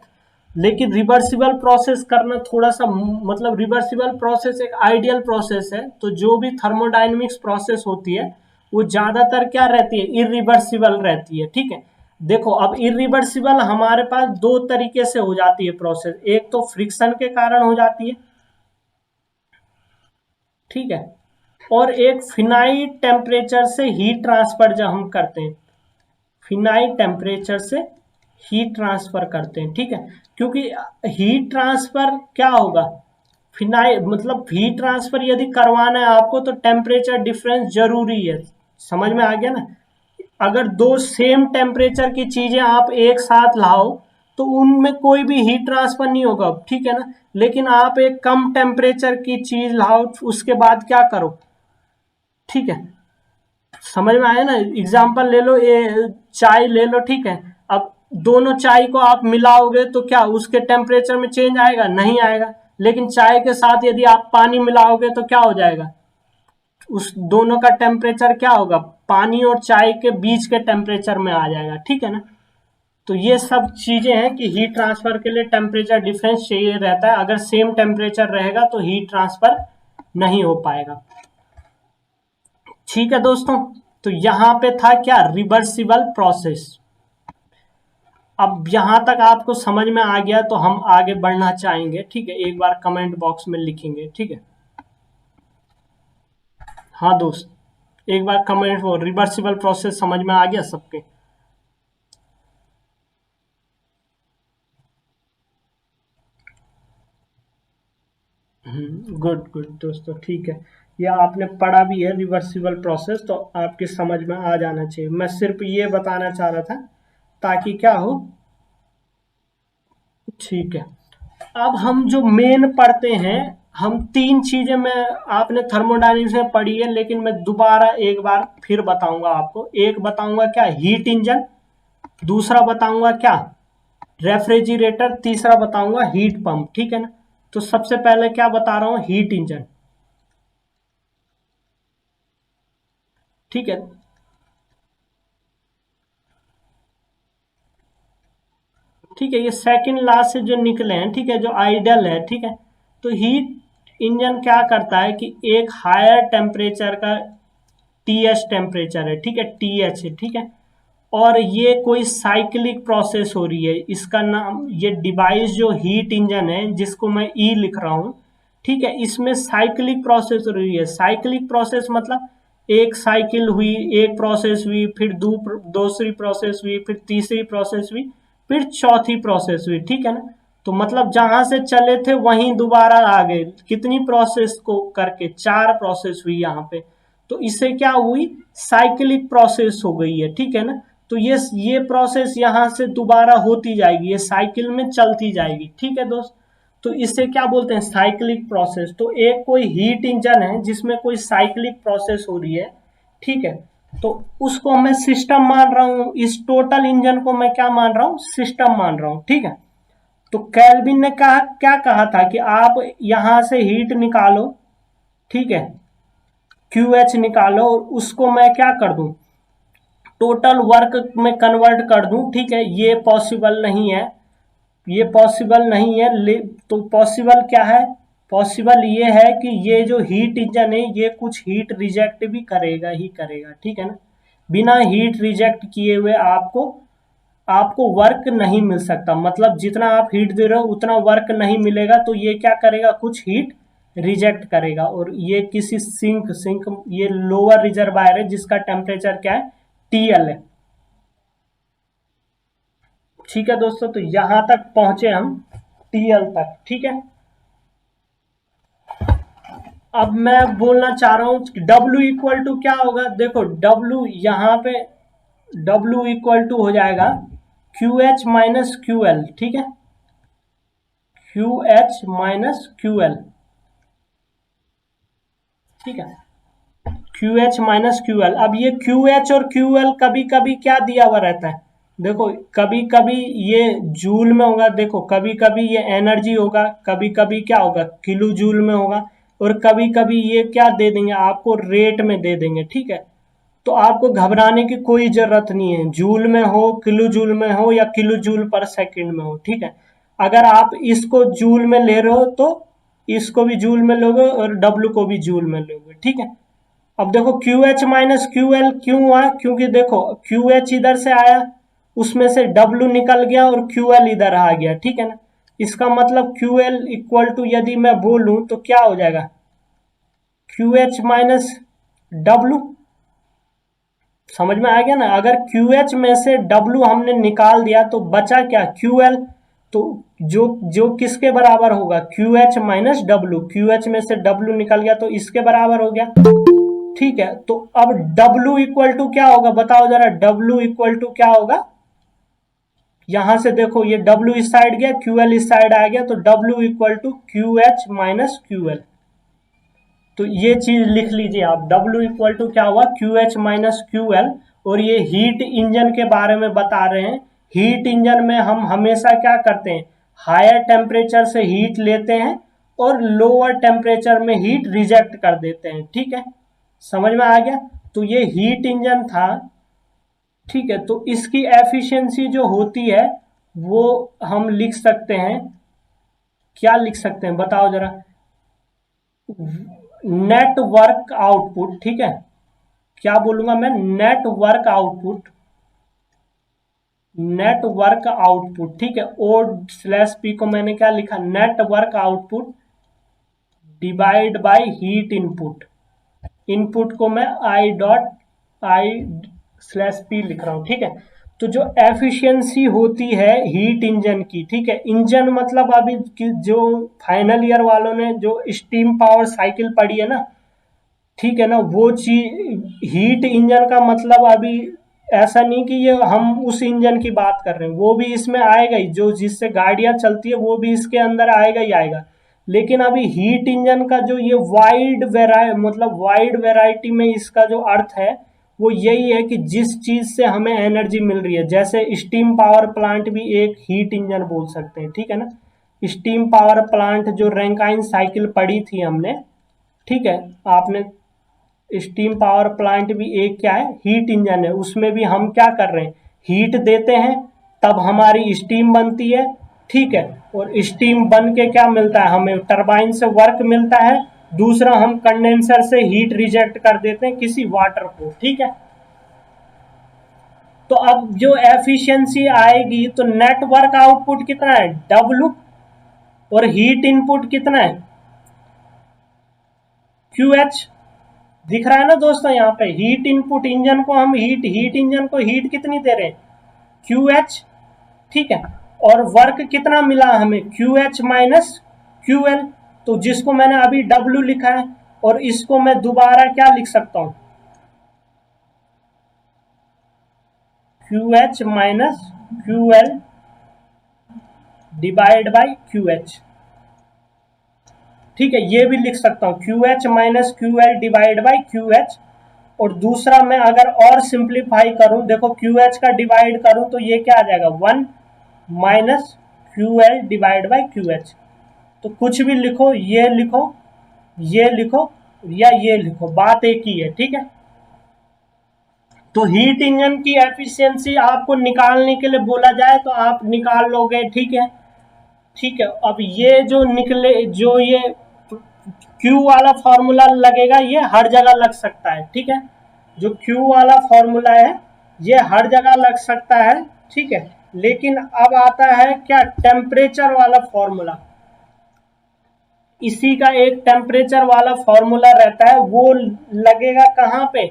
लेकिन रिवर्सिबल प्रोसेस करना थोड़ा सा, मतलब रिवर्सिबल प्रोसेस एक आइडियल प्रोसेस है, तो जो भी थर्मोडायनेमिक्स प्रोसेस होती है वो ज्यादातर क्या रहती है, इरिवर्सिबल रहती है, ठीक है। देखो अब इरिवर्सिबल हमारे पास दो तरीके से हो जाती है प्रोसेस, एक तो फ्रिक्शन के कारण हो जाती है, ठीक है, और एक फिनाइट टेम्परेचर से हीट ट्रांसफर जब हम करते हैं, फिनाइट टेम्परेचर से हीट ट्रांसफर करते हैं, ठीक है। क्योंकि हीट ट्रांसफर क्या होगा, फिनाइट मतलब हीट ट्रांसफर यदि करवाना है आपको तो टेम्परेचर डिफरेंस जरूरी है, समझ में आ गया ना। अगर दो सेम टेम्परेचर की चीजें आप एक साथ लाओ तो उनमें कोई भी हीट ट्रांसफर नहीं होगा, ठीक है ना। लेकिन आप एक कम टेम्परेचर की चीज लाओ, उसके बाद क्या करो, ठीक है, समझ में आया ना। एग्जाम्पल ले लो, ये चाय ले लो, ठीक है। अब दोनों चाय को आप मिलाओगे तो क्या उसके टेम्परेचर में चेंज आएगा, नहीं आएगा। लेकिन चाय के साथ यदि आप पानी मिलाओगे तो क्या हो जाएगा, उस दोनों का टेम्परेचर क्या होगा, पानी और चाय के बीच के टेम्परेचर में आ जाएगा, ठीक है ना। तो ये सब चीजें हैं कि हीट ट्रांसफर के लिए टेम्परेचर डिफरेंस चाहिए रहता है, अगर सेम टेम्परेचर रहेगा तो हीट ट्रांसफर नहीं हो पाएगा, ठीक है दोस्तों। तो यहां पे था क्या, रिवर्सिबल प्रोसेस। अब यहां तक आपको समझ में आ गया तो हम आगे बढ़ना चाहेंगे, ठीक है। एक बार कमेंट बॉक्स में लिखेंगे, ठीक है। हाँ दोस्त, एक बार कमेंट, वो रिवर्सिबल प्रोसेस समझ में आ गया सबके। गुड गुड दोस्तों, ठीक है। ये आपने पढ़ा भी है रिवर्सिबल प्रोसेस, तो आपकी समझ में आ जाना चाहिए। मैं सिर्फ ये बताना चाह रहा था ताकि क्या हो, ठीक है। अब हम जो मेन पढ़ते हैं, हम तीन चीजें मैं, आपने थर्मोडायनेमिक्स में पढ़ी है लेकिन मैं दोबारा एक बार फिर बताऊंगा आपको। एक बताऊंगा क्या, हीट इंजन, दूसरा बताऊंगा क्या, रेफ्रिजरेटर, तीसरा बताऊंगा हीट पंप, ठीक है ना। तो सबसे पहले क्या बता रहा हूं, हीट इंजन, ठीक है। ठीक है, ये सेकंड लास्ट से जो निकले हैं, ठीक है, जो आइडल है, ठीक है। तो हीट इंजन क्या करता है कि एक हायर टेम्परेचर का, टीएच टेम्परेचर है, ठीक है, टीएच है, ठीक है। और ये कोई साइक्लिक प्रोसेस हो रही है, इसका नाम, ये डिवाइस जो हीट इंजन है जिसको मैं ई लिख रहा हूँ, ठीक है, इसमें साइक्लिक प्रोसेस हो रही है। साइक्लिक प्रोसेस मतलब एक साइकिल हुई, एक प्रोसेस हुई, फिर दूसरी प्रोसेस हुई, फिर तीसरी प्रोसेस हुई, फिर चौथी प्रोसेस हुई, ठीक है ना। तो मतलब जहां से चले थे वहीं दोबारा आ गए, कितनी प्रोसेस को करके, 4 प्रोसेस हुई यहाँ पे। तो इससे क्या हुई, साइक्लिक प्रोसेस हो गई है, ठीक है ना। तो ये प्रोसेस यहाँ से दोबारा होती जाएगी, ये साइकिल में चलती जाएगी, ठीक है दोस्त। तो इससे क्या बोलते हैं, साइक्लिक प्रोसेस। तो एक कोई हीट इंजन है जिसमें कोई साइक्लिक प्रोसेस हो रही है, ठीक है, तो उसको मैं सिस्टम मान रहा हूं, इस टोटल इंजन को मैं क्या मान रहा हूं, सिस्टम मान रहा हूं, ठीक है। तो केल्विन ने कहा, क्या कहा था कि आप यहां से हीट निकालो, ठीक है, QH निकालो, और उसको मैं क्या कर दूं, टोटल वर्क में कन्वर्ट कर दूं, ठीक है। ये पॉसिबल नहीं है, ये पॉसिबल नहीं है। तो पॉसिबल क्या है, पॉसिबल ये है कि ये जो हीट इंजन है ये कुछ हीट रिजेक्ट भी करेगा ही करेगा, ठीक है ना। बिना हीट रिजेक्ट किए हुए आपको आपको वर्क नहीं मिल सकता, मतलब जितना आप हीट दे रहे हो उतना वर्क नहीं मिलेगा। तो ये क्या करेगा, कुछ हीट रिजेक्ट करेगा। और ये किसी सिंक ये लोअर रिजर्वायर है जिसका टेम्परेचर क्या है, TL है, ठीक है दोस्तों। तो यहां तक पहुंचे हम, TL तक, ठीक है। अब मैं बोलना चाह रहा हूं कि W इक्वल टू क्या होगा, देखो W यहां पे W इक्वल टू हो जाएगा QH माइनस QL, ठीक है, QH माइनस QL, ठीक है, QH माइनस QL। अब ये QH और QL कभी कभी क्या दिया हुआ रहता है, देखो कभी कभी ये जूल में होगा, देखो कभी कभी ये एनर्जी होगा, कभी कभी क्या होगा, किलो जूल में होगा, और कभी कभी ये क्या दे देंगे आपको, रेट में दे देंगे, ठीक है। तो आपको घबराने की कोई जरूरत नहीं है, जूल में हो, किलो जूल में हो, या किलो जूल पर सेकंड में हो, ठीक है। अगर आप इसको जूल में ले रहे हो तो इसको भी जूल में लोगे और W को भी जूल में लोगे, ठीक है। अब देखो QH माइनस QL क्यों हुआ, क्योंकि देखो QH इधर से आया, उसमें से W निकल गया और QL इधर आ गया, ठीक है ना। इसका मतलब QL इक्वल टू यदि मैं बोलूं तो क्या हो जाएगा, QH माइनस W, समझ में आ गया ना। अगर QH में से W हमने निकाल दिया तो बचा क्या, QL। तो जो जो किसके बराबर होगा, QH माइनस W, QH में से W निकल गया तो इसके बराबर हो गया, ठीक है। तो अब W इक्वल टू क्या होगा, बताओ जरा, W इक्वल टू क्या होगा। यहां से देखो ये W इस साइड गया, QL इस साइड आ गया, तो W equal to QH minus QL। तो ये चीज लिख लीजिए आप, W इक्वल टू क्या हुआ, QH माइनस QL। और ये हीट इंजन के बारे में बता रहे हैं। हीट इंजन में हम हमेशा क्या करते हैं, हायर टेम्परेचर से हीट लेते हैं और लोअर टेम्परेचर में हीट रिजेक्ट कर देते हैं, ठीक है, समझ में आ गया। तो ये हीट इंजन था, ठीक है। तो इसकी एफिशिएंसी जो होती है वो हम लिख सकते हैं, क्या लिख सकते हैं बताओ जरा, नेट वर्क आउटपुट, ठीक है, क्या बोलूंगा मैं, net work output, net work output, ठीक है। O/P को मैंने क्या लिखा, net work output divide by heat input, input को मैं I/P लिख रहा हूं, ठीक है। तो जो एफिशिएंसी होती है हीट इंजन की, ठीक है, इंजन मतलब अभी जो फाइनल ईयर वालों ने जो स्टीम पावर साइकिल पढ़ी है ना, ठीक है ना, वो चीज हीट इंजन का मतलब अभी ऐसा नहीं कि ये हम उस इंजन की बात कर रहे हैं, वो भी इसमें आएगा ही, जो जिससे गाड़ियां चलती है वो भी इसके अंदर आएगा ही आएगा। लेकिन अभी हीट इंजन का जो ये वाइड वेराइटी में इसका जो अर्थ है वो यही है कि जिस चीज से हमें एनर्जी मिल रही है, जैसे स्टीम पावर प्लांट भी एक हीट इंजन बोल सकते हैं, ठीक है ना। स्टीम पावर प्लांट जो रैंकाइन साइकिल पढ़ी थी हमने, ठीक है, आपने, स्टीम पावर प्लांट भी एक क्या है, हीट इंजन है। उसमें भी हम क्या कर रहे हैं, हीट देते हैं तब हमारी स्टीम बनती है, ठीक है। और स्टीम बन के क्या मिलता है हमें, टरबाइन से वर्क मिलता है, दूसरा हम कंडेंसर से हीट रिजेक्ट कर देते हैं किसी वाटर को, ठीक है। तो तो अब जो एफिशिएंसी आएगी तो नेट वर्क आउटपुट कितना है W, और हीट इनपुट कितना है QH। दिख रहा है ना दोस्तों, यहाँ पे हीट इनपुट इंजन को हम हीट इंजन को हीट कितनी दे रहे हैं QH, ठीक है। और वर्क कितना मिला हमें QH माइनस QL, तो जिसको मैंने अभी W लिखा है, और इसको मैं दोबारा क्या लिख सकता हूं QH minus QL divide by QH, ठीक है। ये भी लिख सकता हूं QH minus QL divide by QH। और दूसरा मैं अगर और सिंप्लीफाई करूं, देखो QH का डिवाइड करूं तो ये क्या आ जाएगा 1 minus QL divide by QH। तो कुछ भी लिखो, ये लिखो, ये लिखो या ये लिखो, बात एक ही है, ठीक है। तो हीट इंजन की एफिशिएंसी आपको निकालने के लिए बोला जाए तो आप निकाल लोगे, ठीक है, ठीक है। अब ये जो निकले, जो ये Q वाला फॉर्मूला लगेगा, ये हर जगह लग सकता है, ठीक है। जो Q वाला फॉर्मूला है ये हर जगह लग सकता है, ठीक है। लेकिन अब आता है क्या टेम्परेचर वाला फॉर्मूला। इसी का एक टेम्परेचर वाला फॉर्मूला रहता है, वो लगेगा कहां पे,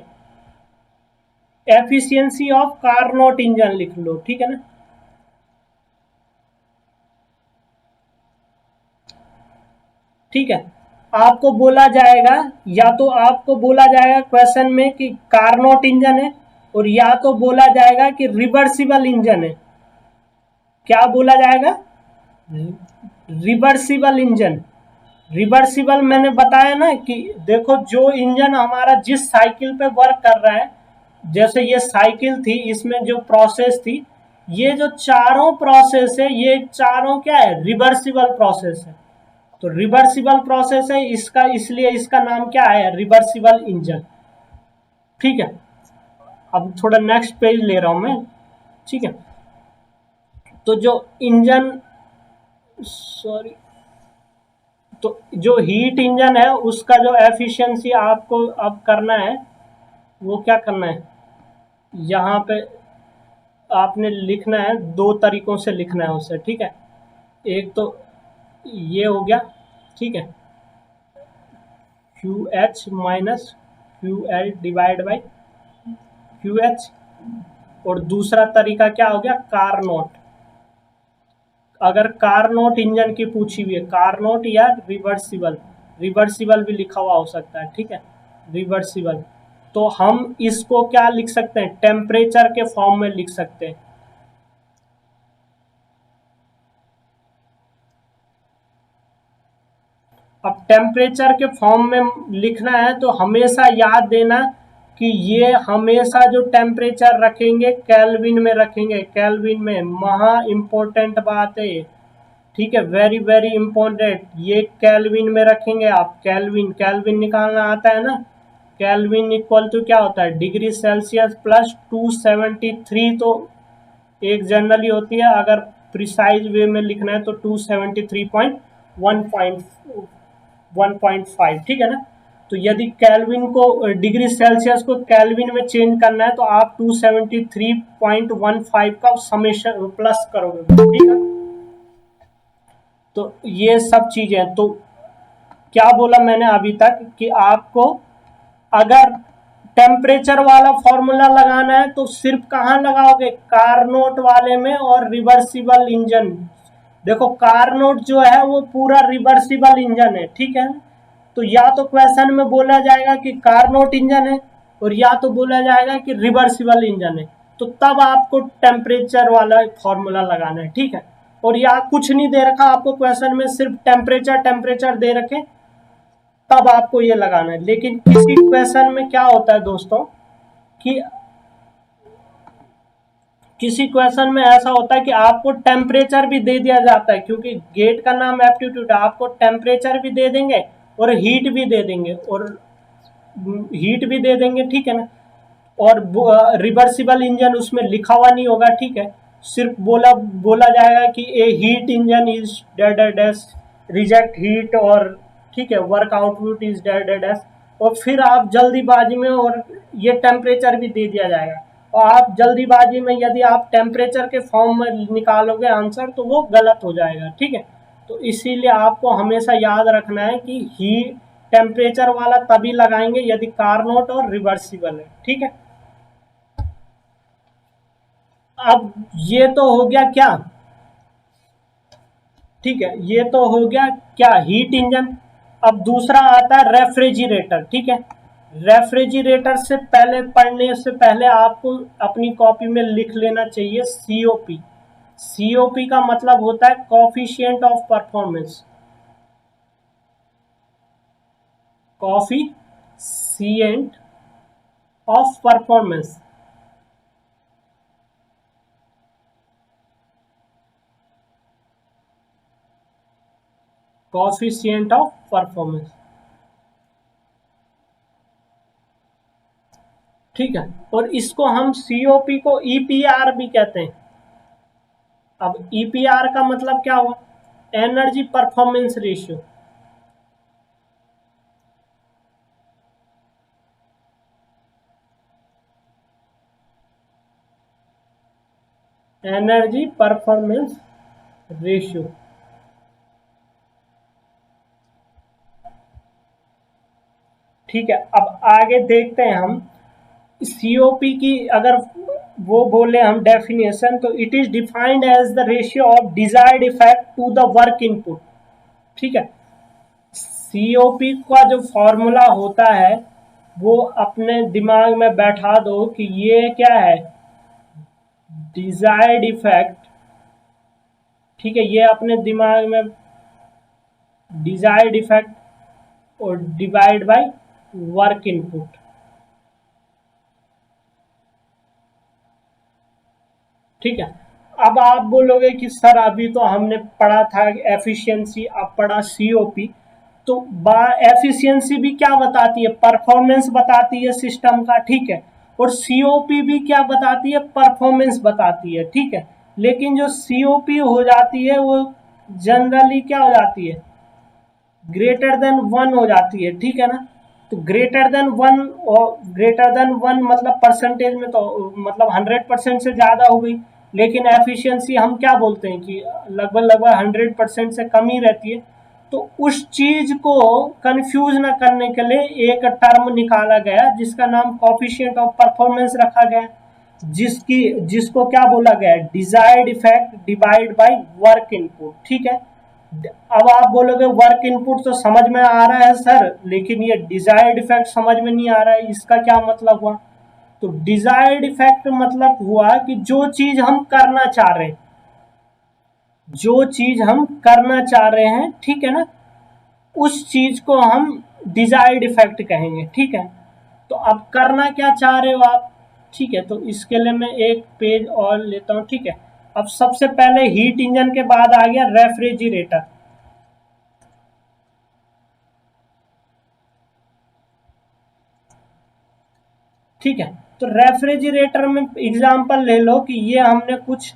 एफिशिएंसी ऑफ कार्नोट इंजन लिख लो, ठीक है ना। ठीक है, आपको बोला जाएगा, या तो आपको बोला जाएगा क्वेश्चन में कि कार्नोट इंजन है, और या तो बोला जाएगा कि रिवर्सिबल इंजन है। क्या बोला जाएगा, रिवर्सिबल इंजन। रिवर्सिबल मैंने बताया ना कि देखो जो इंजन हमारा जिस साइकिल पे वर्क कर रहा है, जैसे ये साइकिल थी, इसमें जो प्रोसेस थी, ये जो चारों प्रोसेस है, ये चारों क्या है, रिवर्सिबल प्रोसेस है। तो रिवर्सिबल प्रोसेस है इसका, इसलिए इसका नाम क्या है, रिवर्सिबल इंजन, ठीक है। अब थोड़ा नेक्स्ट पेज ले रहा हूं मैं, ठीक है। तो जो इंजन, सॉरी, तो जो हीट इंजन है उसका जो एफिशिएंसी आपको अब करना है, वो क्या करना है, यहाँ पे आपने लिखना है, दो तरीकों से लिखना है उसे, ठीक है। एक तो ये हो गया, ठीक है, QH minus QL divide by QH। और दूसरा तरीका क्या हो गया, कार्नोट। अगर कार्नोट इंजन की पूछी हुई है, कार्नोट या रिवर्सिबल, रिवर्सिबल भी लिखा हुआ हो सकता है, ठीक है, रिवर्सिबल। तो हम इसको क्या लिख सकते हैं, टेम्परेचर के फॉर्म में लिख सकते हैं। अब टेम्परेचर के फॉर्म में लिखना है तो हमेशा याद देना कि ये हमेशा जो टेम्परेचर रखेंगे केल्विन में रखेंगे, केल्विन में, महा इम्पोर्टेंट बात है, ठीक है, वेरी वेरी इंपॉर्टेंट। ये केल्विन में रखेंगे आप, केल्विन, केल्विन निकालना आता है ना, केल्विन इक्वल टू क्या होता है, डिग्री सेल्सियस प्लस 273। तो एक जनरली होती है, अगर प्रिसाइज वे में लिखना है तो 273.1.5, ठीक है ना। तो यदि केल्विन को, डिग्री सेल्सियस को केल्विन में चेंज करना है तो आप 273.15 का समेशन प्लस करोगे, ठीक है। तो ये सब चीजें, तो क्या बोला मैंने अभी तक कि आपको अगर टेम्परेचर वाला फॉर्मूला लगाना है तो सिर्फ कहाँ लगाओगे, कार्नोट वाले में और रिवर्सिबल इंजन। देखो कार्नोट जो है वो पूरा रिवर्सिबल इंजन है, ठीक है। तो या तो क्वेश्चन में बोला जाएगा कि कार्नोट इंजन है, और या तो बोला जाएगा कि रिवर्सिबल इंजन है, तो तब आपको टेम्परेचर वाला फॉर्मूला लगाना है, ठीक है। और या कुछ नहीं दे रखा आपको क्वेश्चन में, सिर्फ टेम्परेचर टेम्परेचर दे रखे, तब आपको ये लगाना है। लेकिन किसी क्वेश्चन में क्या होता है दोस्तों कि किसी क्वेश्चन में ऐसा होता है कि आपको टेम्परेचर भी दे दिया जाता है, क्योंकि गेट का नाम एप्टीट्यूड है, आपको टेम्परेचर भी दे देंगे और हीट भी दे देंगे, और हीट भी दे देंगे, ठीक है ना। और रिवर्सिबल इंजन उसमें लिखा हुआ नहीं होगा, ठीक है, सिर्फ बोला जाएगा कि a heat engine is dash reject heat, और ठीक है, वर्क आउटपुट इज डैश, और फिर आप जल्दीबाजी में, और ये टेम्परेचर भी दे दिया जाएगा। और आप जल्दीबाजी में यदि आप टेम्परेचर के फॉर्म में निकालोगे आंसर तो वो गलत हो जाएगा, ठीक है। तो इसीलिए आपको हमेशा याद रखना है कि ही टेम्परेचर वाला तभी लगाएंगे यदि कार्नोट और रिवर्सिबल है, ठीक है। अब ये तो हो गया क्या, ठीक है, ये तो हो गया क्या, हीट इंजन। अब दूसरा आता है रेफ्रिजरेटर, ठीक है। रेफ्रिजरेटर से पहले, पढ़ने से पहले आपको अपनी कॉपी में लिख लेना चाहिए सीओपी। सीओपी का मतलब होता है coefficient of performance, coefficient of performance. Coefficient of performance, ठीक है। और इसको हम सीओपी को ईपीआर भी कहते हैं। अब ईपीआर का मतलब क्या हुआ, energy performance ratio. Energy performance ratio, ठीक है। अब आगे देखते हैं हम सीओपी की, अगर वो बोले हम डेफिनेशन, तो it is defined as the ratio of desired effect to the work input, ठीक है। सीओपी का जो फॉर्मूला होता है वो अपने दिमाग में बैठा दो कि ये क्या है, डिजायर्ड इफेक्ट, ठीक है। ये अपने दिमाग में डिजायर्ड इफेक्ट और डिवाइड बाय वर्क इनपुट, ठीक है। अब आप बोलोगे कि सर अभी तो हमने पढ़ा था एफिशिएंसी, अब पढ़ा सीओपी, तो एफिशिएंसी भी क्या बताती है, परफॉर्मेंस बताती है सिस्टम का, ठीक है। और सीओपी भी क्या बताती है, परफॉर्मेंस बताती है, ठीक है। लेकिन जो सीओपी हो जाती है वो जनरली क्या हो जाती है, ग्रेटर देन 1 हो जाती है, ठीक है ना। तो ग्रेटर देन 1, और ग्रेटर देन 1 मतलब परसेंटेज में तो मतलब 100% से ज्यादा हो गई। लेकिन एफिशिएंसी हम क्या बोलते हैं कि लगभग लगभग 100% से कम ही रहती है। तो उस चीज को कंफ्यूज ना करने के लिए एक टर्म निकाला गया जिसका नाम कोफिशिएंट ऑफ परफॉर्मेंस रखा गया, जिसको क्या बोला गया, desired effect divide by work input, ठीक है। अब आप बोलोगे वर्क इनपुट तो समझ में आ रहा है सर, लेकिन ये डिजायर्ड इफेक्ट समझ में नहीं आ रहा है, इसका क्या मतलब हुआ। तो डिजायर्ड इफेक्ट मतलब हुआ कि जो चीज हम करना चाह रहे हैं, जो चीज हम करना चाह रहे हैं, ठीक है ना, उस चीज को हम डिजायर्ड इफेक्ट कहेंगे, ठीक है। तो अब करना क्या चाह रहे हो आप, ठीक है। तो इसके लिए मैं एक पेज और लेता हूं, ठीक है। अब सबसे पहले हीट इंजन के बाद आ गया रेफ्रिजरेटर, ठीक है। तो रेफ्रिजरेटर में एग्जांपल ले लो कि ये हमने कुछ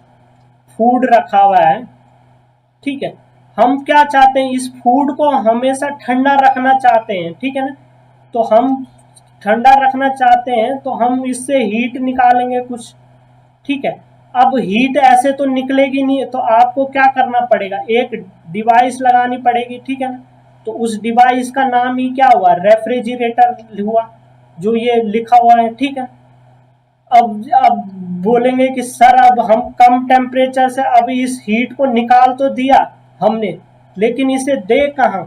फूड रखा हुआ है, ठीक है। हम क्या चाहते हैं, इस फूड को हमेशा ठंडा रखना चाहते हैं, ठीक है ना। तो हम ठंडा रखना चाहते हैं तो हम इससे हीट निकालेंगे कुछ, ठीक है। अब हीट ऐसे तो निकलेगी नहीं, तो आपको क्या करना पड़ेगा, एक डिवाइस लगानी पड़ेगी, ठीक है ना। तो उस डिवाइस का नाम ही क्या हुआ, रेफ्रिजरेटर हुआ, जो ये लिखा हुआ है, ठीक है। अब बोलेंगे कि सर अब हम कम टेम्परेचर से अब इस हीट को निकाल तो दिया हमने, लेकिन इसे दे कहाँ,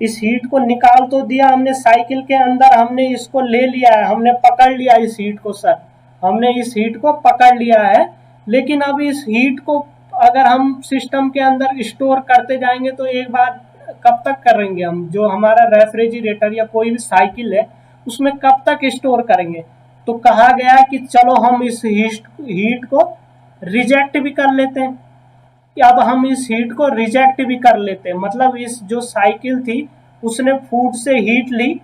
इस हीट को निकाल तो दिया हमने साइकिल के अंदर, हमने इसको ले लिया है, हमने पकड़ लिया इस हीट को, सर हमने इस हीट को पकड़ लिया है, लेकिन अब इस हीट को अगर हम सिस्टम के अंदर स्टोर करते जाएंगे तो एक बार कब तक करेंगे हम, जो हमारा रेफ्रिजरेटर या कोई भी साइकिल है उसमें कब तक स्टोर करेंगे। तो कहा गया कि चलो हम इस हीट को रिजेक्ट भी कर लेते हैं, कि अब हम इस हीट को रिजेक्ट भी कर लेते हैं, मतलब इस जो साइकिल थी उसने फूड से हीट ली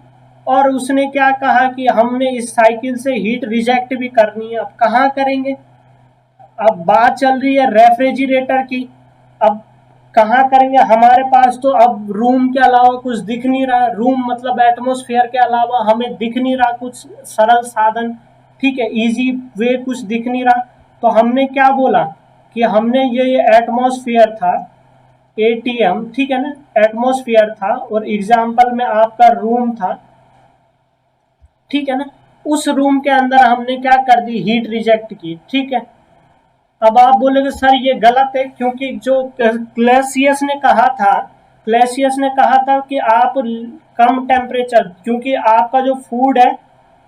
और उसने क्या कहा कि हमने इस साइकिल से हीट रिजेक्ट भी करनी है, अब कहाँ करेंगे। अब बात चल रही है रेफ्रिजरेटर की, अब कहाँ करेंगे, हमारे पास तो अब रूम के अलावा कुछ दिख नहीं रहा, रूम मतलब एटमोस्फेयर के अलावा हमें दिख नहीं रहा कुछ सरल साधन, ठीक है, इजी वे कुछ दिख नहीं रहा। तो हमने क्या बोला कि हमने ये एटमॉस्फेयर था, एटीएम, ठीक है ना, एटमॉस्फेयर था, और एग्जाम्पल में आपका रूम था, ठीक है ना, उस रूम के अंदर हमने क्या कर दी, हीट रिजेक्ट की, ठीक है। अब आप बोलेंगे सर ये गलत है, क्योंकि जो क्लेसियस ने कहा था, क्लेसियस ने कहा था कि आप कम टेम्परेचर, क्योंकि आपका जो फूड है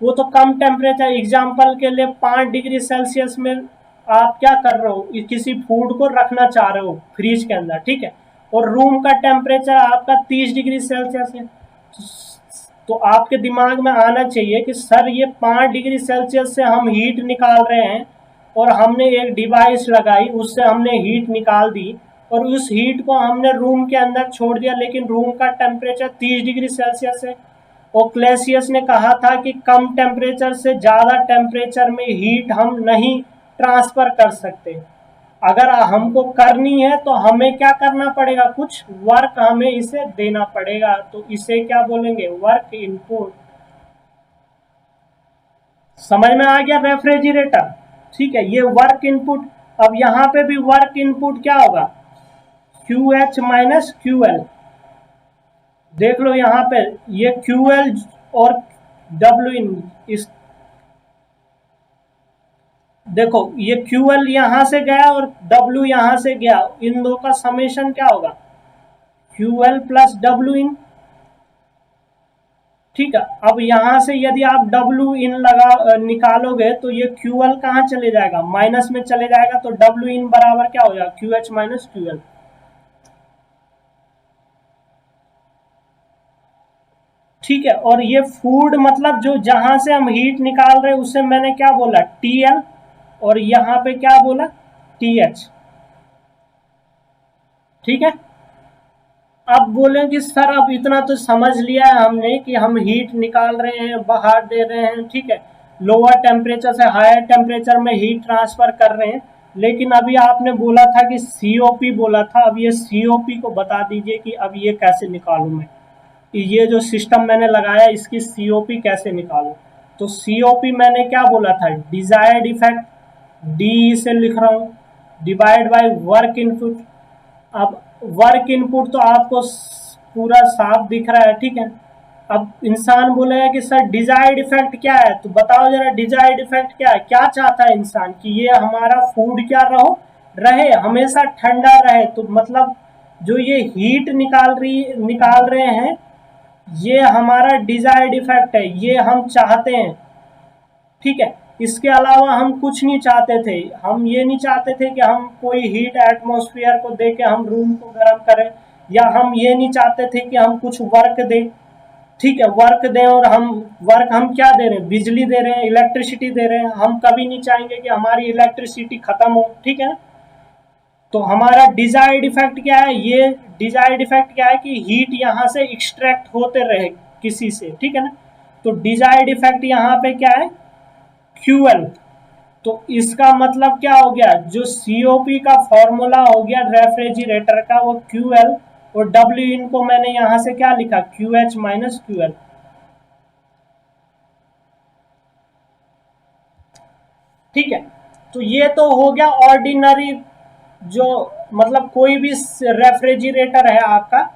वो तो कम टेम्परेचर, एग्जाम्पल के लिए 5 डिग्री सेल्सियस में आप क्या कर रहे हो, किसी फूड को रखना चाह रहे हो फ्रिज के अंदर, ठीक है, और रूम का टेम्परेचर आपका 30 डिग्री सेल्सियस है। तो आपके दिमाग में आना चाहिए कि सर ये 5 डिग्री सेल्सियस से हम हीट निकाल रहे हैं, और हमने एक डिवाइस लगाई, उससे हमने हीट निकाल दी, और उस हीट को हमने रूम के अंदर छोड़ दिया, लेकिन रूम का टेम्परेचर 30 डिग्री सेल्सियस है। और क्लेसियस ने कहा था कि कम टेम्परेचर से ज़्यादा टेम्परेचर में हीट हम नहीं ट्रांसफ़र कर सकते। अगर हमको करनी है तो हमें क्या करना पड़ेगा, कुछ वर्क हमें इसे देना पड़ेगा, तो इसे क्या बोलेंगे, वर्क इनपुट। समझ में आ गया रेफ्रिजरेटर, ठीक है, ये वर्क इनपुट। अब यहां पे भी वर्क इनपुट क्या होगा, Q H minus Q L. देख लो यहां पे ये क्यू एल और डब्ल्यू इन, इस देखो ये क्यू एल यहां से गया और डब्ल्यू यहां से गया, इन दो का समेशन क्या होगा, Q L plus W in, ठीक है। अब यहां से यदि आप डब्ल्यू इन निकालोगे तो ये क्यू एल कहाँ चले जाएगा, माइनस में चले जाएगा, तो डब्ल्यू इन बराबर क्या हो जाएगा, Q H minus Q L, ठीक है। और ये फूड मतलब जो जहां से हम हीट निकाल रहे हैं उससे मैंने क्या बोला, टी एल, और यहां पे क्या बोला, टी एच, ठीक है। अब बोले कि सर अब इतना तो समझ लिया है हमने कि हम हीट निकाल रहे हैं, बाहर दे रहे हैं, ठीक है, लोअर टेम्परेचर से हायर टेम्परेचर में हीट ट्रांसफर कर रहे हैं, लेकिन अभी आपने बोला था कि सीओपी बोला था, अब ये सीओपी को बता दीजिए कि अब ये कैसे निकालूं मैं, ये जो सिस्टम मैंने लगाया इसकी सीओपी कैसे निकालूं। तो सीओपी मैंने क्या बोला था, डिजायर्ड इफेक्ट, डी से लिख रहा हूं, डिवाइड बाय वर्क इनपुट। अब वर्क इनपुट तो आपको पूरा साफ दिख रहा है, ठीक है। अब इंसान बोलेगा कि सर डिजायर्ड इफेक्ट क्या है, तो बताओ जरा डिजायर्ड इफेक्ट क्या है, क्या चाहता है इंसान कि ये हमारा फूड क्या रहे हमेशा ठंडा रहे, तो मतलब जो ये हीट निकाल रहे हैं, ये हमारा डिजायर्ड इफेक्ट है, ये हम चाहते हैं, ठीक है। इसके अलावा हम कुछ नहीं चाहते थे, हम ये नहीं चाहते थे कि हम कोई हीट एटमॉस्फेयर को दे के हम रूम को गर्म करें, या हम ये नहीं चाहते थे कि हम कुछ वर्क दें, ठीक है, वर्क दें, और हम क्या दे रहे हैं, बिजली दे रहे हैं, इलेक्ट्रिसिटी दे रहे हैं, हम कभी नहीं चाहेंगे कि हमारी इलेक्ट्रिसिटी खत्म हो, ठीक है। तो हमारा डिजायर्ड इफेक्ट क्या है, ये डिजायर्ड इफेक्ट क्या है कि हीट यहाँ से एक्सट्रैक्ट होते रहे किसी से, ठीक है ना। तो डिजायर्ड इफेक्ट यहाँ पे क्या है, क्यूएल। तो इसका मतलब क्या हो गया, जो सीओपी का फॉर्मूला हो गया रेफ्रिजरेटर का वो क्यूएल, और डब्ल्यू इन को मैंने यहां से क्या लिखा, क्यू एच माइनस क्यूएल, ठीक है। तो ये तो हो गया ऑर्डिनरी, जो मतलब कोई भी रेफ्रिजरेटर है आपका,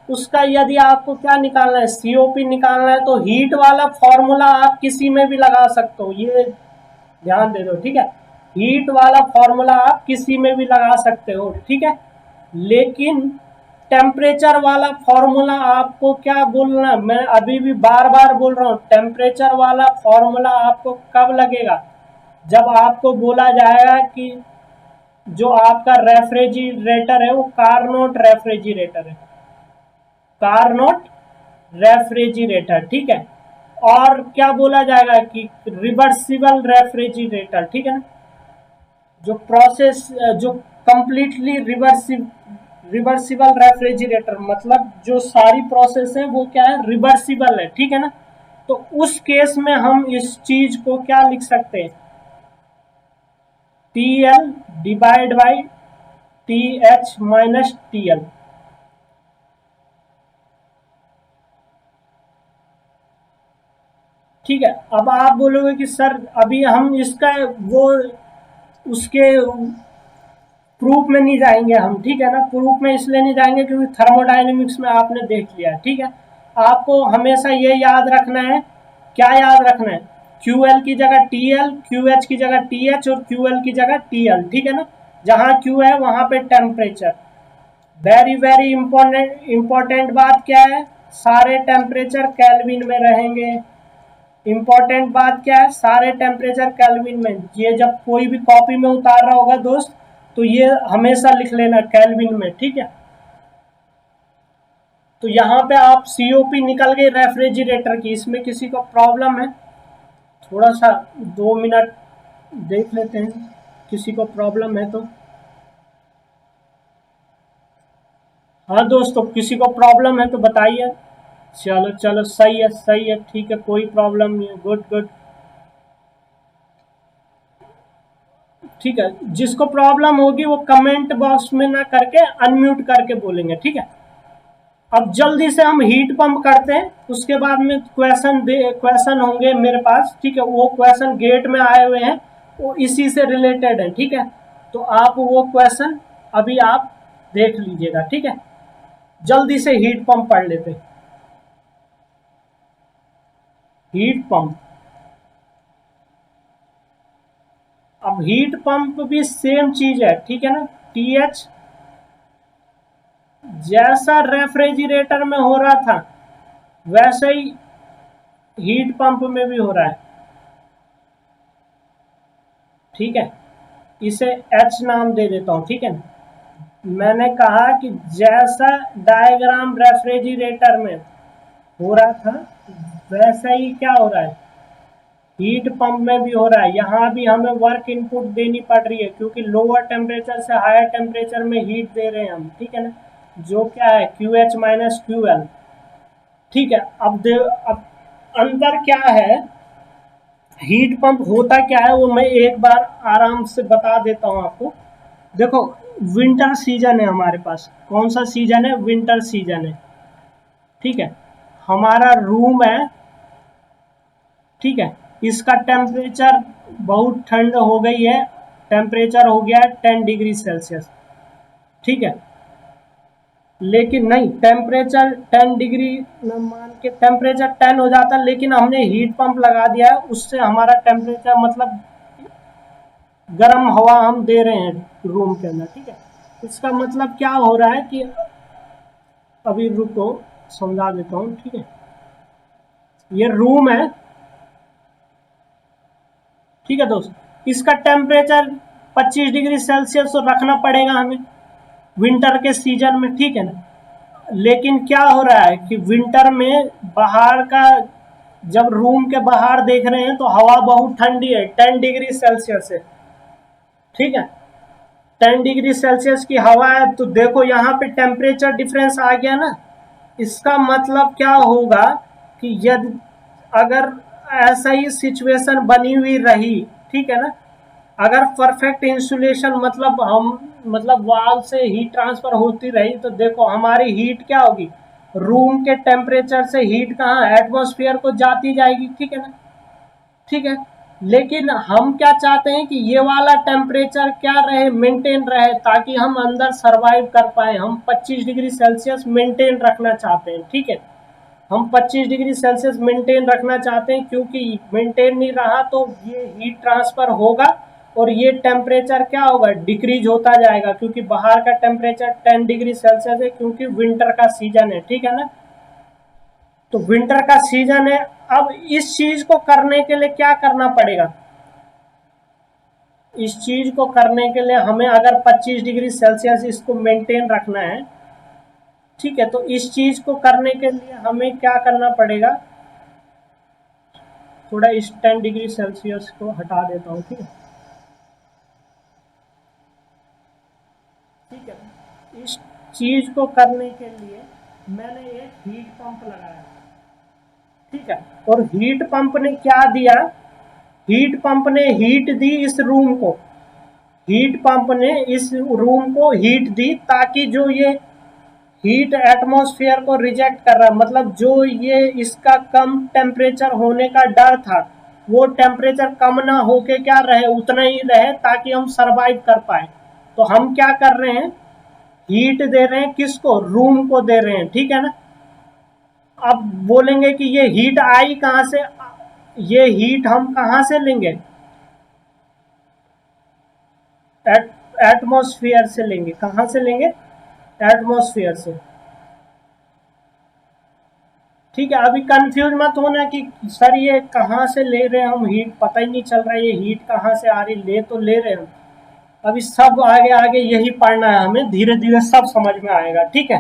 उसका यदि आपको क्या निकालना है, सीओपी निकालना है, तो हीट वाला फॉर्मूला आप किसी में भी लगा सकते हो, ये ध्यान दे दो, ठीक है। हीट वाला फॉर्मूला आप किसी में भी लगा सकते हो, ठीक है, लेकिन टेम्परेचर वाला फॉर्मूला आपको क्या बोलना, मैं अभी भी बार बार बोल रहा हूँ, टेम्परेचर वाला फॉर्मूला आपको कब लगेगा, जब आपको बोला जाएगा कि जो आपका रेफ्रिजरेटर है वो कारनोट रेफ्रिजरेटर है, कारनोट रेफ्रिजरेटर, ठीक है। और क्या बोला जाएगा कि रिवर्सिबल रेफ्रिजरेटर, ठीक है ना, जो प्रोसेस जो कंप्लीटली रिवर्सिबल रेफ्रिजरेटर, मतलब जो सारी प्रोसेस है वो क्या है, रिवर्सिबल है, ठीक है ना। तो उस केस में हम इस चीज को क्या लिख सकते हैं, T L divide by T H minus T L, ठीक है। अब आप बोलोगे कि सर अभी हम इसका वो उसके प्रूफ में नहीं जाएंगे हम, ठीक है ना। प्रूफ में इसलिए नहीं जाएंगे क्योंकि थर्मोडायनेमिक्स में आपने देख लिया है, ठीक है। आपको हमेशा ये याद रखना है, क्या याद रखना है, QL की जगह TL, QH की जगह TH और QL की जगह TL, ठीक है ना। जहां Q है वहां पे टेम्परेचर। वेरी वेरी इंपॉर्टेंट बात क्या है, सारे टेम्परेचर केल्विन में रहेंगे। इंपॉर्टेंट बात क्या है, सारे टेम्परेचर केल्विन में। ये जब कोई भी कॉपी में उतार रहा होगा दोस्त, तो ये हमेशा लिख लेना केल्विन में, ठीक है। तो यहाँ पे आप COP निकल गई रेफ्रिजरेटर की, इसमें किसी को प्रॉब्लम है? थोड़ा सा 2 मिनट देख लेते हैं, किसी को प्रॉब्लम है तो। हाँ दोस्तों, किसी को प्रॉब्लम है तो बताइए। चलो चलो, सही है सही है, ठीक है, कोई प्रॉब्लम नहीं है, गुड गुड। ठीक है, जिसको प्रॉब्लम होगी वो कमेंट बॉक्स में ना करके अनम्यूट करके बोलेंगे, ठीक है। अब जल्दी से हम हीट पंप करते हैं, उसके बाद में क्वेश्चन होंगे मेरे पास, ठीक है। वो क्वेश्चन गेट में आए हुए हैं, वो इसी से रिलेटेड है, ठीक है। तो आप वो क्वेश्चन अभी आप देख लीजिएगा, ठीक है। जल्दी से हीट पंप पढ़ लेते हैं। हीट पंप, अब हीट पंप भी सेम चीज है, ठीक है ना। TH जैसा रेफ्रिजरेटर में हो रहा था वैसे ही हीट पंप में भी हो रहा है, ठीक है। इसे H नाम दे देता हूं, ठीक है ना। मैंने कहा कि जैसा डायग्राम रेफ्रिजरेटर में हो रहा था वैसा ही क्या हो रहा है, हीट पंप में भी हो रहा है। यहाँ भी हमें वर्क इनपुट देनी पड़ रही है क्योंकि लोअर टेम्परेचर से हायर टेम्परेचर में हीट दे रहे हैं हम, ठीक है ना। जो क्या है QH माइनस QL, ठीक है। अब अंतर क्या है, हीट पंप होता क्या है वो मैं एक बार आराम से बता देता हूँ आपको। देखो, विंटर सीजन है हमारे पास, कौन सा सीजन है, विंटर सीजन है, ठीक है। हमारा रूम है, ठीक है। इसका टेम्परेचर बहुत ठंड हो गई है, टेम्परेचर हो गया है 10 डिग्री सेल्सियस, ठीक है। लेकिन नहीं, टेम्परेचर 10 डिग्री मान के टेम्परेचर 10 हो जाता, लेकिन हमने हीट पंप लगा दिया है, उससे हमारा टेम्परेचर मतलब गर्म हवा हम दे रहे हैं रूम के अंदर, ठीक है। इसका मतलब क्या हो रहा है कि अभी रुको समझा देता हूँ, ठीक है। ये रूम है, ठीक है दोस्त। इसका टेम्परेचर 25 डिग्री सेल्सियस तो रखना पड़ेगा हमें विंटर के सीजन में, ठीक है ना। लेकिन क्या हो रहा है कि विंटर में बाहर का, जब रूम के बाहर देख रहे हैं तो हवा बहुत ठंडी है, 10 डिग्री सेल्सियस है, ठीक है। 10 डिग्री सेल्सियस की हवा है, तो देखो यहाँ पे टेम्परेचर डिफरेंस आ गया ना। इसका मतलब क्या होगा कि यदि अगर ऐसा ही सिचुएशन बनी हुई रही, ठीक है ना, अगर परफेक्ट इंसुलेशन मतलब हम मतलब वाल से हीट ट्रांसफर होती रही, तो देखो हमारी हीट क्या होगी, रूम के टेम्परेचर से हीट कहाँ एटमॉस्फेयर को जाती जाएगी, ठीक है ना, ठीक है। लेकिन हम क्या चाहते हैं कि ये वाला टेम्परेचर क्या रहे, मेंटेन रहे, ताकि हम अंदर सरवाइव कर पाए। हम 25 डिग्री सेल्सियस मेंटेन रखना चाहते हैं, ठीक है। हम 25 डिग्री सेल्सियस मेंटेन रखना चाहते हैं, क्योंकि मेंटेन नहीं रहा तो ये हीट ट्रांसफर होगा और ये टेम्परेचर क्या होगा, डिक्रीज होता जाएगा, क्योंकि बाहर का टेम्परेचर 10 डिग्री सेल्सियस है, क्योंकि विंटर का सीजन है, ठीक है ना। तो विंटर का सीजन है। अब इस चीज को करने के लिए क्या करना पड़ेगा, इस चीज को करने के लिए हमें अगर 25 डिग्री सेल्सियस इसको मेंटेन रखना है, ठीक है, तो इस चीज को करने के लिए हमें क्या करना पड़ेगा, थोड़ा इस 10 डिग्री सेल्सियस को हटा देता हूँ, ठीक है, ठीक है। इस चीज को करने के लिए मैंने एक हीट पंप लगाया, ठीक है। और हीट पंप ने क्या दिया, हीट पंप ने हीट दी इस रूम को, हीट पंप ने इस रूम को हीट दी, ताकि जो ये हीट एटमॉस्फेयर को रिजेक्ट कर रहा है, मतलब जो ये इसका कम टेम्परेचर होने का डर था वो टेम्परेचर कम ना होके क्या रहे, उतना ही रहे ताकि हम सरवाइव कर पाए। तो हम क्या कर रहे हैं, हीट दे रहे हैं, किसको, रूम को दे रहे हैं, ठीक है ना। अब बोलेंगे कि ये हीट आई कहां से, ये हीट हम कहां से लेंगे, एटमॉस्फेयर से लेंगे। कहां से लेंगे, एटमॉस्फेयर से, ठीक है। अभी कंफ्यूज मत होना कि सर ये कहां से ले रहे हैं हम हीट, पता ही नहीं चल रहा है ये हीट कहां से आ रही, ले तो ले रहे हैं हम। अभी सब आगे आगे यही पढ़ना है हमें, धीरे धीरे सब समझ में आएगा, ठीक है।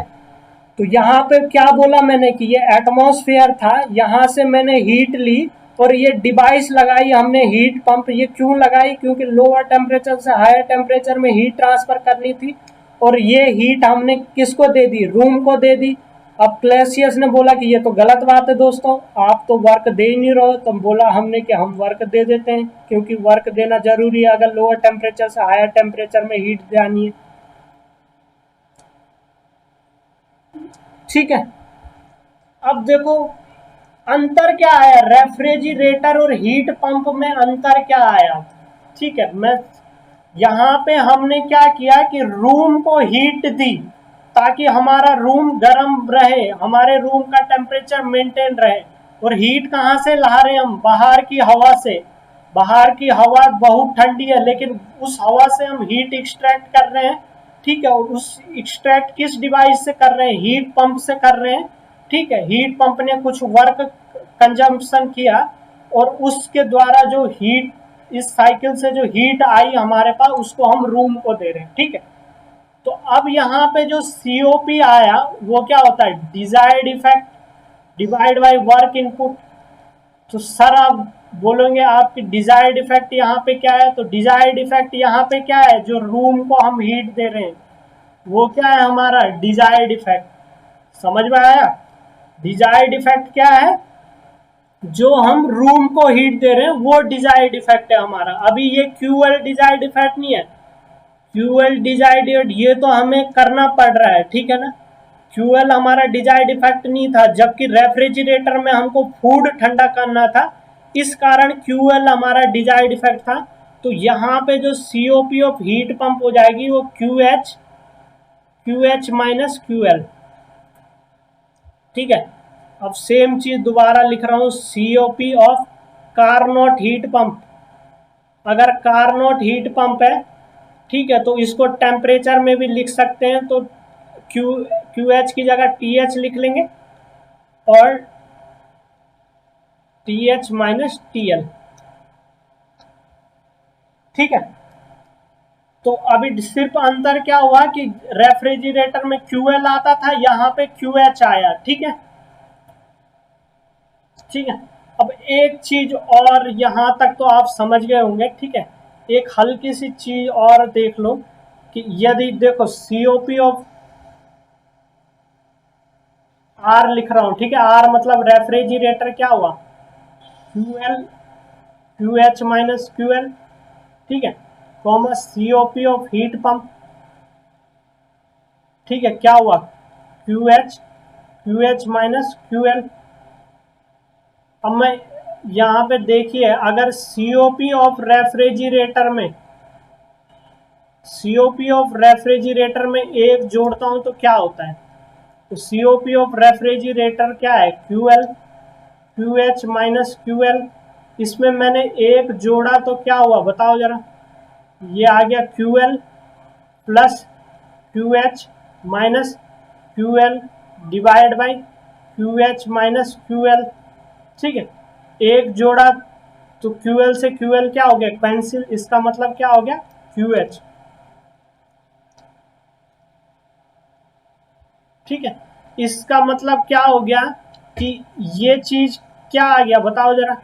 तो यहाँ पे क्या बोला मैंने कि ये एटमॉस्फेयर था, यहाँ से मैंने हीट ली और ये डिवाइस लगाई हमने हीट पंप। ये क्यों लगाई, क्योंकि लोअर टेम्परेचर से हायर टेम्परेचर में हीट ट्रांसफर करनी थी, और ये हीट हमने किसको दे दी, रूम को दे दी। अब क्लेसियस ने बोला कि ये तो गलत बात है दोस्तों, आप तो वर्क दे ही नहीं रहे हो। तो बोला हमने कि हम वर्क दे देते हैं, क्योंकि वर्क देना जरूरी है अगर लोअर टेम्परेचर से हायर टेम्परेचर में हीट जानी है, ठीक है। अब देखो अंतर क्या आया, रेफ्रिजरेटर और हीट पंप में अंतर क्या आया, ठीक है। मैं यहाँ पे हमने क्या किया कि रूम को हीट दी ताकि हमारा रूम गर्म रहे, हमारे रूम का टेम्परेचर मेंटेन रहे। और हीट कहाँ से ला रहे हैं हम, बाहर की हवा से। बाहर की हवा बहुत ठंडी है लेकिन उस हवा से हम हीट एक्सट्रैक्ट कर रहे हैं, ठीक है। और उस एक्सट्रैक्ट किस डिवाइस से कर रहे हैं, हीट पंप से कर रहे हैं, ठीक है। हीट पंप ने कुछ वर्क कंजम्पशन किया और उसके द्वारा जो हीट, इस साइकिल से जो हीट आई हमारे पास, उसको हम रूम को दे रहे हैं, ठीक है। तो अब यहाँ पे जो सीओपी आया वो क्या होता है, desired effect divide by work input. तो सर आप बोलेंगे आपकी डिजायर्ड इफेक्ट यहाँ पे क्या है, तो डिजायर्ड इफेक्ट यहाँ पे क्या है, जो रूम को हम हीट दे रहे हैं वो क्या है हमारा डिजायर्ड इफेक्ट। समझ में आया, डिजायर्ड इफेक्ट क्या है, जो हम रूम को हीट दे रहे हैं वो डिजायर्ड इफेक्ट है हमारा। अभी ये क्यूएल डिजायर्ड इफेक्ट नहीं है, क्यूएल डिजायर्ड ये तो हमें करना पड़ रहा है, ठीक है ना। क्यूएल हमारा डिजायर्ड इफेक्ट नहीं था, जबकि रेफ्रिजरेटर में हमको फूड ठंडा करना था, इस कारण क्यूएल हमारा डिजायर्ड इफेक्ट था। तो यहाँ पे जो सीओपी ऑफ हीट पंप हो जाएगी वो क्यूएच माइनस क्यूएल, ठीक है। अब सेम चीज दोबारा लिख रहा हूं, COP of Carnot heat pump. अगर कार्नोट हीट पंप है, ठीक है, तो इसको टेम्परेचर में भी लिख सकते हैं, तो क्यू एच की जगह टी एच लिख लेंगे और T H minus T L, ठीक है। तो अभी सिर्फ अंतर क्या हुआ कि रेफ्रिजरेटर में क्यूएल आता था, यहाँ पे क्यूएच आया, ठीक है, ठीक है। अब एक चीज और, यहां तक तो आप समझ गए होंगे, ठीक है। एक हल्की सी चीज और देख लो कि यदि देखो सीओपी ऑफ आर लिख रहा हूं, ठीक है। आर मतलब रेफ्रिजरेटर क्या हुआ, क्यूएल, क्यूएच माइनस क्यूएल, ठीक है, comma COP of heat pump, ठीक है, क्या हुआ, क्यूएच माइनस क्यूएल। अब मैं यहाँ पे देखिए, अगर सीओपी ऑफ रेफ्रिजरेटर में, सीओपी ऑफ रेफ्रिजरेटर में एक जोड़ता हूं तो क्या होता है, तो सीओपी ऑफ रेफ्रिजरेटर क्या है, क्यूएल, क्यूएच माइनस क्यूएल। इसमें मैंने एक जोड़ा तो क्या हुआ बताओ जरा, ये आ गया QL plus QH minus QL divide by QH minus QL, ठीक है। एक जोड़ा तो क्यूएल से क्यूएल क्या हो गया, कैंसिल, इसका मतलब क्या हो गया, क्यूएच, ठीक है। इसका मतलब क्या हो गया कि ये चीज क्या आ गया बताओ जरा,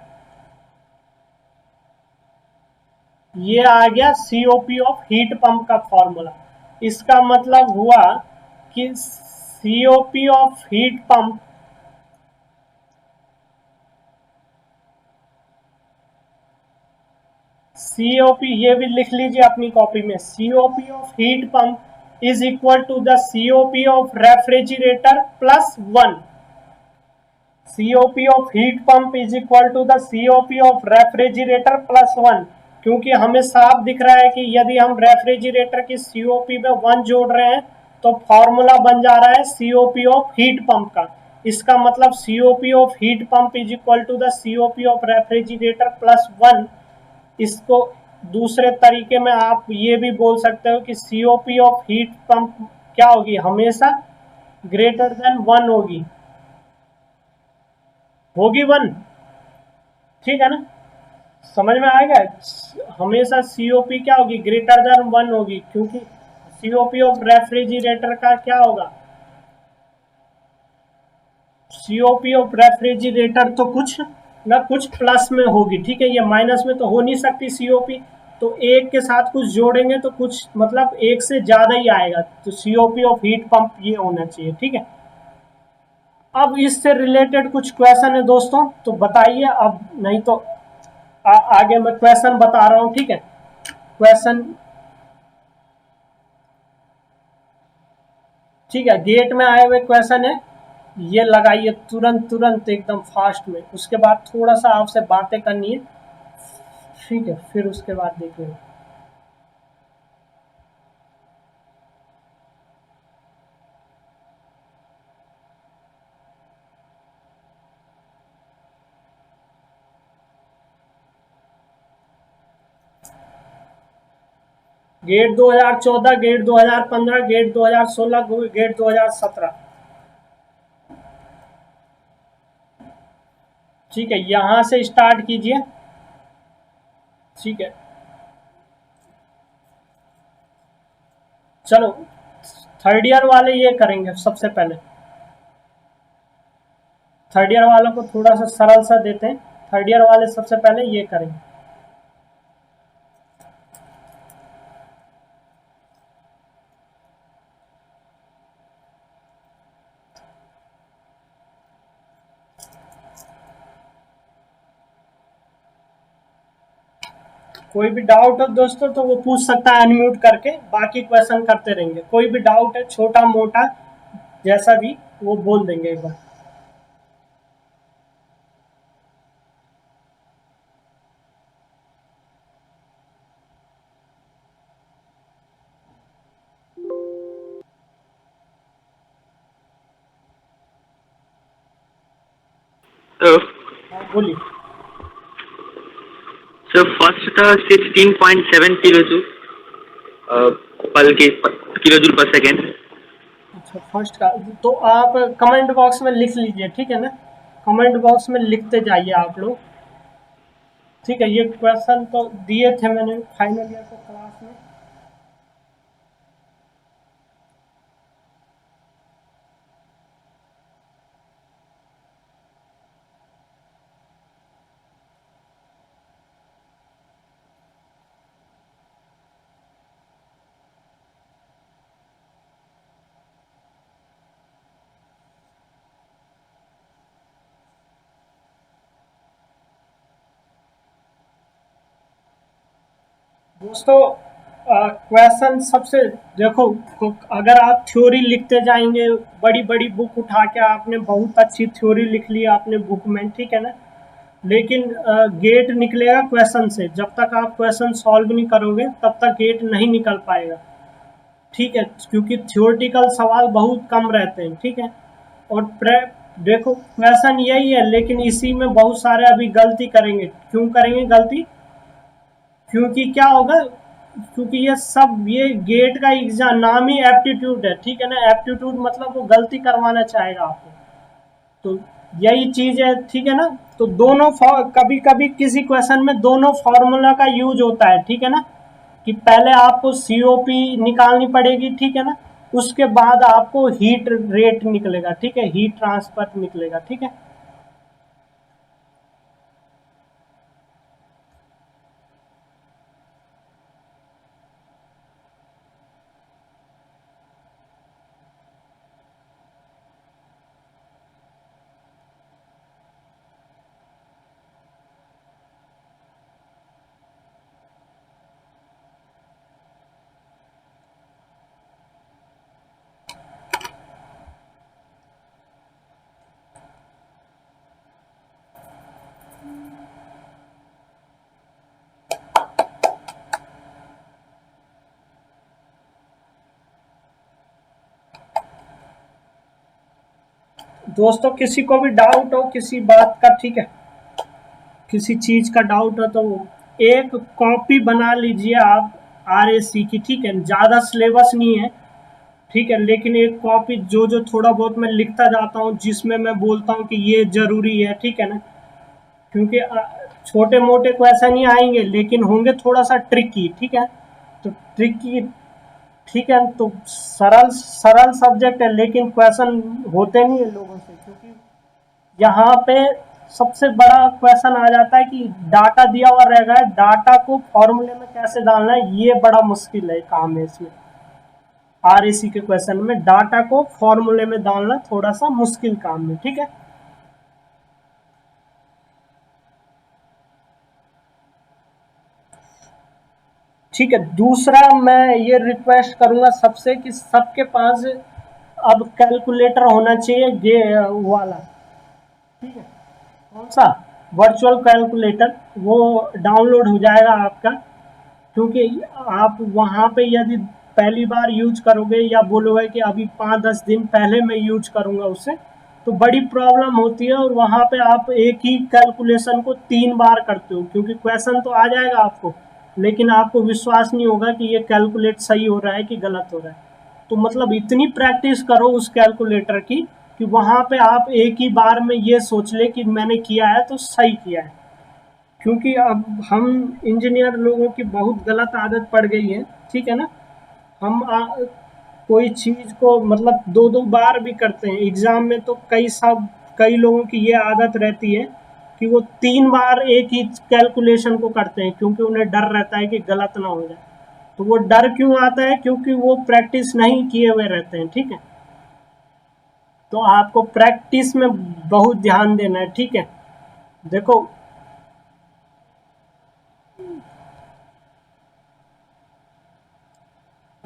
ये आ गया सीओपी ऑफ हीट पंप का फॉर्मूला। इसका मतलब हुआ कि COP of heat pump, COP ये भी लिख लीजिए अपनी कॉपी में, COP of heat pump is equal to the COP of refrigerator plus 1. COP of heat pump is equal to the COP of refrigerator plus 1. क्योंकि हमें साफ दिख रहा है कि यदि हम रेफ्रिजरेटर की COP में 1 जोड़ रहे हैं तो फॉर्मूला बन जा रहा है COP ऑफ हीट पंप का. इसका मतलब COP of heat pump is equal to the COP of refrigerator plus 1. इसको दूसरे तरीके में आप ये भी बोल सकते हो कि COP ऑफ हीट पंप क्या होगी, हमेशा ग्रेटर देन 1 होगी. 1. ठीक है ना, समझ में आएगा. हमेशा COP क्या होगी, ग्रेटर देन 1 होगी. क्योंकि COP ऑफ रेफ्रिजरेटर का क्या होगा, COP ऑफ रेफ्रिजरेटर तो कुछ ना कुछ प्लस में होगी. ठीक है, ये माइनस में तो हो नहीं सकती COP. तो एक के साथ कुछ जोड़ेंगे तो कुछ मतलब एक से ज्यादा ही आएगा. तो COP ऑफ हीट पंप ये होना चाहिए. ठीक है, अब इससे रिलेटेड कुछ क्वेश्चन है दोस्तों, तो बताइए. अब नहीं तो आगे मैं क्वेश्चन बता रहा हूं. ठीक है, क्वेश्चन. ठीक है, गेट में आए हुए क्वेश्चन है, ये लगाइए तुरंत तुरंत एकदम फास्ट में. उसके बाद थोड़ा सा आपसे बातें करनी है. ठीक है, फिर उसके बाद देखेंगे. GATE 2014, GATE 2015, GATE 2016, GATE 2017. ठीक है, यहां से स्टार्ट कीजिए. ठीक है, चलो थर्ड ईयर वाले ये करेंगे सबसे पहले. थर्ड ईयर वालों को थोड़ा सा सरल सा देते हैं. थर्ड ईयर वाले सबसे पहले ये करेंगे. कोई भी डाउट हो दोस्तों तो वो पूछ सकता है अनम्यूट करके. बाकी क्वेश्चन करते रहेंगे. कोई भी डाउट है छोटा मोटा जैसा भी वो बोल देंगे एक बार. So, हाँ, बोलिए. so first था 16.7 किलोजूल किलोजूल पर सेकेंड. अच्छा, फर्स्ट का तो आप कमेंट बॉक्स में लिख लीजिए. ठीक है ना, कमेंट बॉक्स में लिखते जाइए आप लोग. ठीक है, ये क्वेश्चन तो दिए थे मैंने फाइनल ईयर को क्लास में. दोस्तों क्वेश्चन सबसे देखो, अगर आप थ्योरी लिखते जाएंगे, बड़ी बड़ी बुक उठा के आपने बहुत अच्छी थ्योरी लिख ली आपने बुक में. ठीक है ना, लेकिन गेट निकलेगा क्वेश्चन से. जब तक आप क्वेश्चन सॉल्व नहीं करोगे तब तक गेट नहीं निकल पाएगा. ठीक है, क्योंकि थ्योरेटिकल सवाल बहुत कम रहते हैं. ठीक है, और देखो क्वेश्चन यही है, लेकिन इसी में बहुत सारे अभी गलती करेंगे. क्यों करेंगे गलती, क्योंकि क्या होगा, क्योंकि ये सब ये गेट का एग्जाम नाम ही एप्टीट्यूड है. ठीक है ना, एप्टीट्यूड मतलब वो गलती करवाना चाहेगा आपको. तो यही चीज है. ठीक है ना, तो दोनों कभी कभी किसी क्वेश्चन में दोनों फॉर्मूला का यूज होता है. ठीक है ना, कि पहले आपको COP निकालनी पड़ेगी. ठीक है ना, उसके बाद आपको हीट रेट निकलेगा. ठीक है, हीट ट्रांसफर निकलेगा. ठीक है, दोस्तों किसी को भी डाउट हो किसी बात का, ठीक है, किसी चीज का डाउट हो तो एक कॉपी बना लीजिए आप RAC की, ठीक है, ज्यादा सिलेबस नहीं है, ठीक है, लेकिन एक कॉपी जो जो थोड़ा बहुत मैं लिखता जाता हूँ जिसमें मैं बोलता हूँ कि ये जरूरी है, ठीक है ना, क्योंकि छोटे मोटे क्वेश्चन ही आएंगे लेकिन होंगे थोड़ा सा ट्रिकी, ठीक है, तो ट्रिकी, ठीक है, तो सरल सरल सब्जेक्ट है लेकिन क्वेश्चन होते नहीं है लोगों से, क्योंकि यहाँ पे सबसे बड़ा क्वेश्चन आ जाता है कि डाटा दिया हुआ रहेगा, डाटा को फॉर्मूले में कैसे डालना है, ये बड़ा मुश्किल है काम है इसमें। RAC के क्वेश्चन में डाटा को फॉर्मूले में डालना थोड़ा सा मुश्किल काम है, ठीक है। ठीक है, दूसरा मैं ये रिक्वेस्ट करूंगा सबसे कि सबके पास अब कैलकुलेटर होना चाहिए, ये वाला, ठीक है, कौन सा, वर्चुअल कैलकुलेटर, वो डाउनलोड हो जाएगा आपका, क्योंकि आप वहाँ पे यदि पहली बार यूज करोगे या बोलोगे कि अभी 5-10 दिन पहले मैं यूज करूँगा उससे, तो बड़ी प्रॉब्लम होती है, और वहाँ पे आप एक ही कैलकुलेशन को 3 बार करते हो, क्योंकि क्वेश्चन तो आ जाएगा आपको लेकिन आपको विश्वास नहीं होगा कि ये कैलकुलेट सही हो रहा है कि गलत हो रहा है। तो मतलब इतनी प्रैक्टिस करो उस कैलकुलेटर की कि वहाँ पे आप एक ही बार में ये सोच ले कि मैंने किया है तो सही किया है, क्योंकि अब हम इंजीनियर लोगों की बहुत गलत आदत पड़ गई है, ठीक है ना, हम कोई चीज़ को मतलब 2-2 बार भी करते हैं एग्ज़ाम में, तो कई लोगों की ये आदत रहती है कि वो 3 बार एक ही कैलकुलेशन को करते हैं, क्योंकि उन्हें डर रहता है कि गलत ना हो जाए। तो वो डर क्यों आता है, क्योंकि वो प्रैक्टिस नहीं किए हुए रहते हैं, ठीक है। तो आपको प्रैक्टिस में बहुत ध्यान देना है, ठीक है। देखो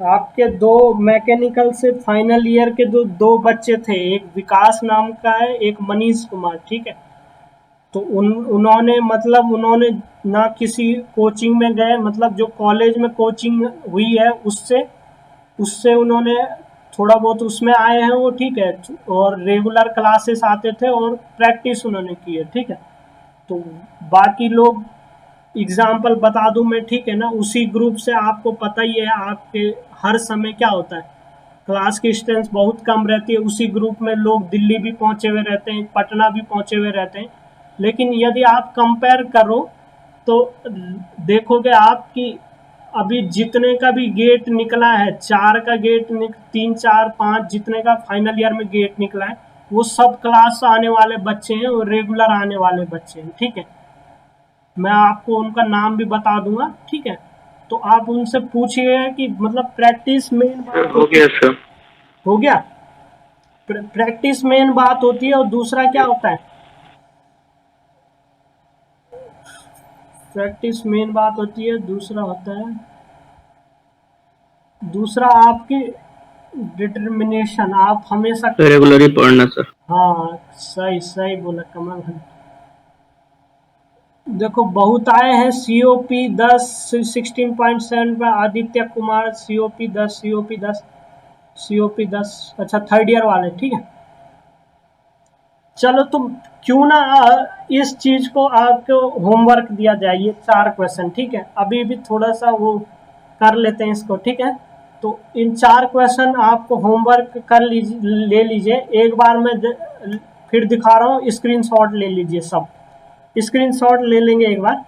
आपके दो मैकेनिकल से फाइनल ईयर के दो बच्चे थे, एक विकास नाम का है, एक मनीष कुमार, ठीक है। तो उन्होंने ना किसी कोचिंग में गए, मतलब जो कॉलेज में कोचिंग हुई है उससे उससे उन्होंने थोड़ा बहुत उसमें आए हैं वो, ठीक है, और रेगुलर क्लासेस आते थे और प्रैक्टिस उन्होंने की है, ठीक है। तो बाकी लोग एग्जाम्पल बता दूं मैं, ठीक है ना, उसी ग्रुप से आपको पता ही है आपके हर समय क्या होता है, क्लास की स्ट्रेंथ बहुत कम रहती है, उसी ग्रुप में लोग दिल्ली भी पहुंचे हुए रहते हैं, पटना भी पहुंचे हुए रहते हैं, लेकिन यदि आप कंपेयर करो तो देखोगे आप कि अभी जितने का भी गेट निकला है, 4 का गेट 3, 4, 5 जितने का फाइनल ईयर में गेट निकला है, वो सब क्लास आने वाले बच्चे हैं और रेगुलर आने वाले बच्चे हैं, ठीक है। मैं आपको उनका नाम भी बता दूंगा, ठीक है। तो आप उनसे पूछिए कि मतलब प्रैक्टिस मेन बात हो गया सर। हो गया, प्रैक्टिस मेन बात होती है, और दूसरा क्या होता है, प्रैक्टिस मेन बात होती है, दूसरा होता है, दूसरा आपकी डिटर्मिनेशन, आप हमेशा, रेगुलर ही पढ़ना सर। हाँ सही सही बोला कमल भाई। देखो बहुत आए हैं, COP 10 16.7 पर आदित्य कुमार, COP 10 अच्छा थर्ड ईयर वाले, ठीक है। चलो तुम क्यों ना इस चीज को आपको होमवर्क दिया जाए, ये 4 क्वेश्चन, ठीक है, अभी भी थोड़ा सा वो कर लेते हैं इसको, ठीक है। तो इन 4 क्वेश्चन आपको होमवर्क कर लीजिए, ले लीजिए एक बार, मैं फिर दिखा रहा हूँ, स्क्रीनशॉट ले लीजिए, सब स्क्रीनशॉट ले लेंगे एक बार,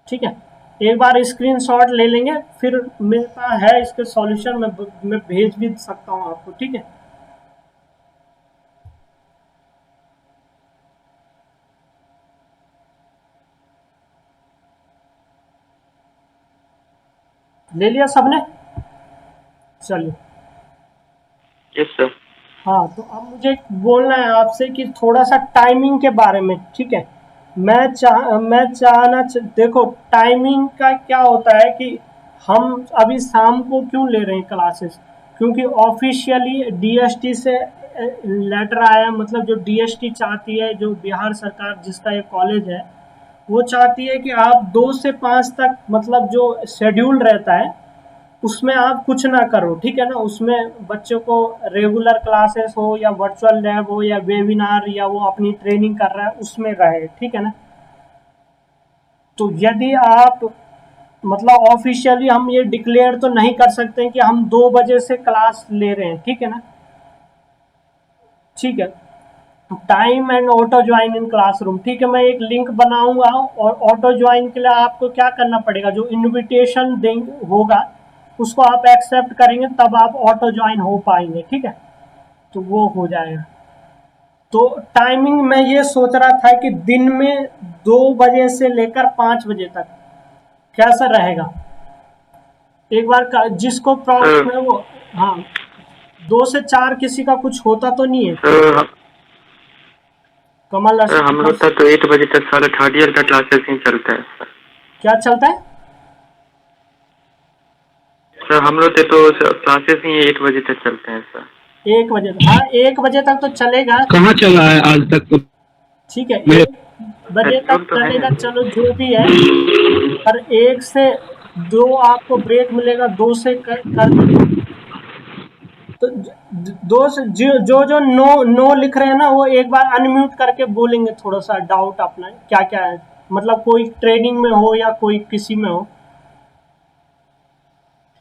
ठीक है, एक बार स्क्रीनशॉट ले लेंगे, फिर मेरे पास है इसके सॉल्यूशन, मैं भेज भी सकता हूँ आपको, ठीक है। ले लिया सबने, चलिए। Yes sir. हाँ तो अब मुझे बोलना है आपसे कि थोड़ा सा टाइमिंग के बारे में, ठीक है। देखो टाइमिंग का क्या होता है कि हम अभी शाम को क्यों ले रहे हैं क्लासेस, क्योंकि ऑफिशियली DST से लेटर आया, मतलब जो DST चाहती है, जो बिहार सरकार जिसका ये कॉलेज है, वो चाहती है कि आप 2 से 5 तक, मतलब जो शेड्यूल रहता है उसमें आप कुछ ना करो, ठीक है ना। उसमें बच्चों को रेगुलर क्लासेस हो या वर्चुअल लैब हो या वेबिनार या वो अपनी ट्रेनिंग कर रहा है उसमें रहे, ठीक है ना। तो यदि आप मतलब ऑफिशियली हम ये डिक्लेयर तो नहीं कर सकते कि हम 2 बजे से क्लास ले रहे हैं, ठीक है ना। ठीक है, time and auto join in classroom, ठीक है। मैं एक लिंक बनाऊंगा और ऑटो ज्वाइन के लिए आपको क्या करना पड़ेगा, जो इनविटेशन देंगे होगा उसको आप एक्सेप्ट करेंगे तब आप ऑटो ज्वाइन हो पाएंगे, ठीक है। तो वो हो जाएगा। तो टाइमिंग मैं ये सोच रहा था कि दिन में 2 बजे से लेकर 5 बजे तक कैसा रहेगा। एक बार जिसको प्रॉब्लम है वो, हाँ, 2 से 4 किसी का कुछ होता तो नहीं है। सर कमल हम लोग का तो 8 बजे तक सारा थर्ड ईयर का क्लासेस ही चलता है सर। क्या चलता है सर हम लोग के तो क्लासेस ही 8 बजे तक चलते हैं सर। 1 बजे तक? हाँ, 1 बजे तक तो चलेगा। कहाँ चला है आज तक तो? ठीक है, मेरे 1 बजे तक तो है। चलेगा, चलो जो भी है। पर 1 से 2 आपको ब्रेक मिलेगा, 2 से कर देंगे। तो 2 से जो जो नो नो लिख रहे हैं ना, वो एक बार अनम्यूट करके बोलेंगे, थोड़ा सा डाउट अपना क्या क्या है, मतलब कोई ट्रेनिंग में हो या कोई किसी में हो,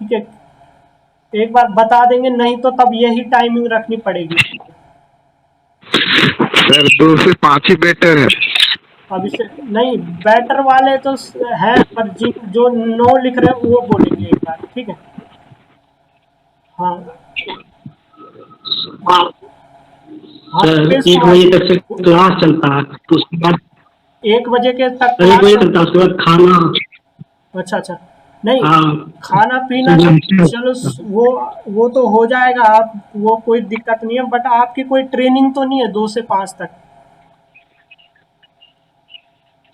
ठीक है। एक बार बता देंगे, नहीं तो तब यही टाइमिंग रखनी पड़ेगी। सर 2 से 5 ही बेटर है। अब इसे नहीं, बैटर वाले तो है, पर जो नो लिख रहे हैं वो बोलेंगे एक बार, ठीक है। हाँ हाँ, सर फिर 1 बजे तक से क्लास चलता है, तो उसके बाद 1 बजे के तक 1 बजे क्लास। तक था, उसके बाद खाना। अच्छा अच्छा, नहीं, हाँ खाना पीना चलो वो तो हो जाएगा, आप वो कोई दिक्कत नहीं है। बट आपकी कोई ट्रेनिंग तो नहीं है 2 से 5 तक?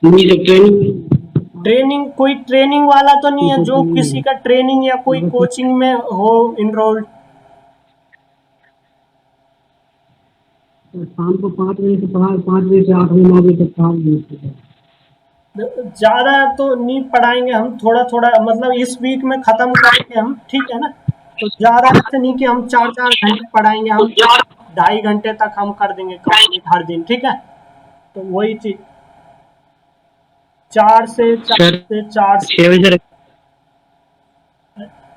नहीं जब ट्रेनिंग ट्रेनिंग कोई ट्रेनिंग वाला तो नहीं है जो किसी का ट्रेनिंग या कोई कोचिंग में हो इनरोल्ड? शाम को 5 बजे से 5 बजे से 8 बजे 9 बजे तक काम नहीं। ज्यादा तो नहीं पढ़ाएंगे हम, थोड़ा थोड़ा मतलब इस वीक में खत्म करेंगे हम, ठीक है ना। तो ज्यादा ऐसे नहीं कि हम 4-4 घंटे पढ़ाएंगे, हम 2.5 घंटे तक हम कर देंगे कंप्लीट हर दिन, ठीक है। तो वही चीज, 4 से 4 सर से 4 से 6 बजे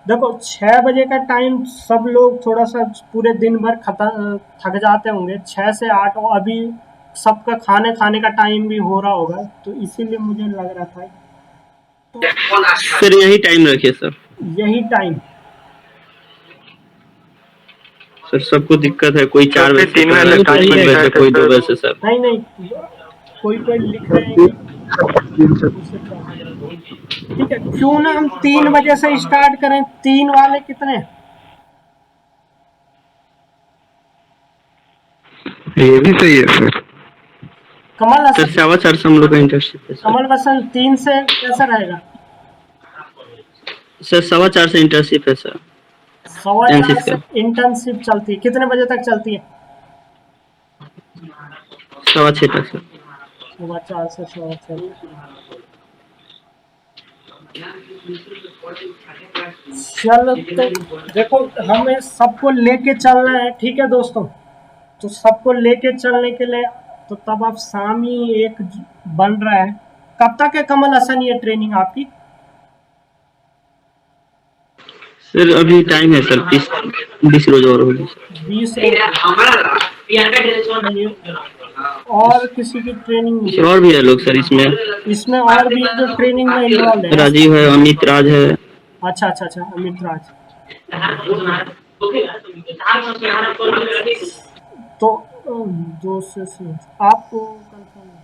देखो, 6 बजे का टाइम सब लोग थोड़ा सा पूरे दिन भर थक जाते होंगे। 6 से 8 अभी सबका खाने खाने का टाइम भी हो रहा होगा, तो इसीलिए मुझे लग रहा था सर यही टाइम रखिए सर। यही टाइम। सर सबको दिक्कत है, कोई 4 बजे से 3 बजे तक 5 बजे से, कोई 2 बजे से सर। नहीं नहीं, कोई कोई लिख रहे हैं कि उससे बढ़ा जाए। ठीक है, क्यों ना हम 3 बजे से स्टार्ट करें। 3 वाले कितने? ये भी सही है सर। कमल सर हसन, 4:15 से हम लोग का इंटर्नशिप है सर। कमल हसन 3 से कैसा रहेगा? सर 4:15 से इंटर्नशिप है सर। 4:15 एनसीसी से का इंटर्नशिप चलती है, कितने बजे तक चलती है? 6:15 तक सर। 4:15 से 6:15। चलो, तो देखो, हमें सबको लेके चलना है, ठीक है दोस्तों। तो सबको लेके चलने के लिए तो तब आप सामी एक बन रहा है। कब तक है कमल हसन ये ट्रेनिंग आपकी? सर अभी टाइम है सर, 20 रोज और होगी सर। 20 और किसी की ट्रेनिंग नहीं? सर और भी है लोग सर इसमें। इसमें और भी जो ट्रेनिंग में इन्वॉल्व है? राजीव है, अमित राज है। अच्छा अच्छा अच्छा, अमित राज। तो 2 से आपको confirm है।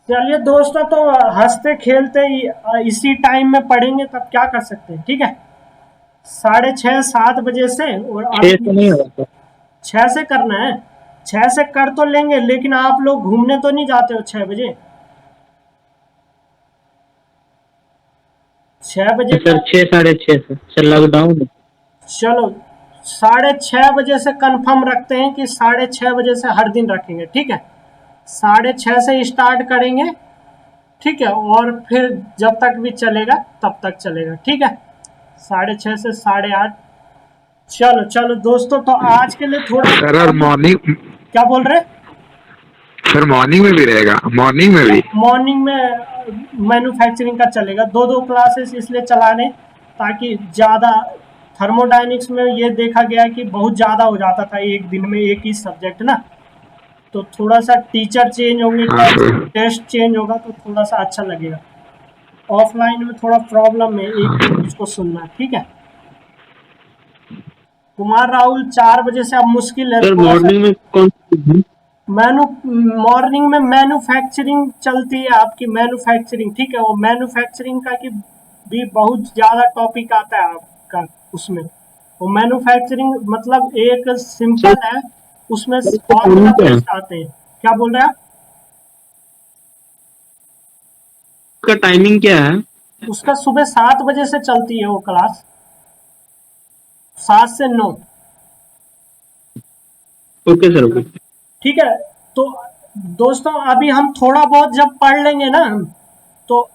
चलिए दोस्तों, तो हंसते खेलते इसी टाइम में पढ़ेंगे, तब क्या कर सकते हैं, ठीक है। 6:30-7 बजे से, और तो नहीं होगा 6 से करना है। 6 से कर तो लेंगे, लेकिन आप लोग घूमने तो नहीं जाते हो 6 बजे? 6 बजे सर। 6 साढ़े 6 सर लॉकडाउन है। चलो, 6:30 बजे से कंफर्म रखते हैं कि 6:30 बजे से हर दिन रखेंगे, ठीक है। 6:30 से स्टार्ट करेंगे, ठीक है, और फिर जब तक भी चलेगा तब तक चलेगा, ठीक है। 6:30 से 8:30। चलो चलो दोस्तों, तो आज के लिए थोड़ा सर और मॉर्निंग, क्या बोल रहे हैं? सर मॉर्निंग में भी रहेगा, मॉर्निंग में भी? मॉर्निंग में मैन्युफैक्चरिंग का चलेगा, दो दो क्लासेस इसलिए चलाने ताकि ज़्यादा। थर्मोडायनिक्स में ये देखा गया कि बहुत ज़्यादा हो जाता था एक दिन में एक ही सब्जेक्ट ना, तो थोड़ा सा टीचर चेंज होंगे, हाँ सर। टेस्ट चेंज होगा तो थोड़ा सा अच्छा लगेगा। ऑफलाइन में थोड़ा प्रॉब्लम है एक ही चीज को सुनना, ठीक है। कुमार राहुल 4 बजे से अब मुश्किल है सर थोड़ा सा। मॉर्निंग में कौन सी? मैनु मॉर्निंग में मैन्युफैक्चरिंग चलती है आपकी, मैन्युफैक्चरिंग, ठीक है। वो मैन्युफैक्चरिंग का कि भी बहुत ज़्यादा टॉपिक आता है आपका उसमें। वो मैन्युफैक्चरिंग मतलब एक सर सिंपल है, उसमें इसका फॉर्मूला टाइमिंग क्या है? बेस्ड आते हैं। क्या बोल रहे हैं आप? उसका टाइमिंग क्या है? उसका सुबह 7 बजे से चलती है वो क्लास, 7 से 9। Okay sir, okay. ठीक है। तो दोस्तों अभी हम थोड़ा बहुत जब पढ़ लेंगे ना, तो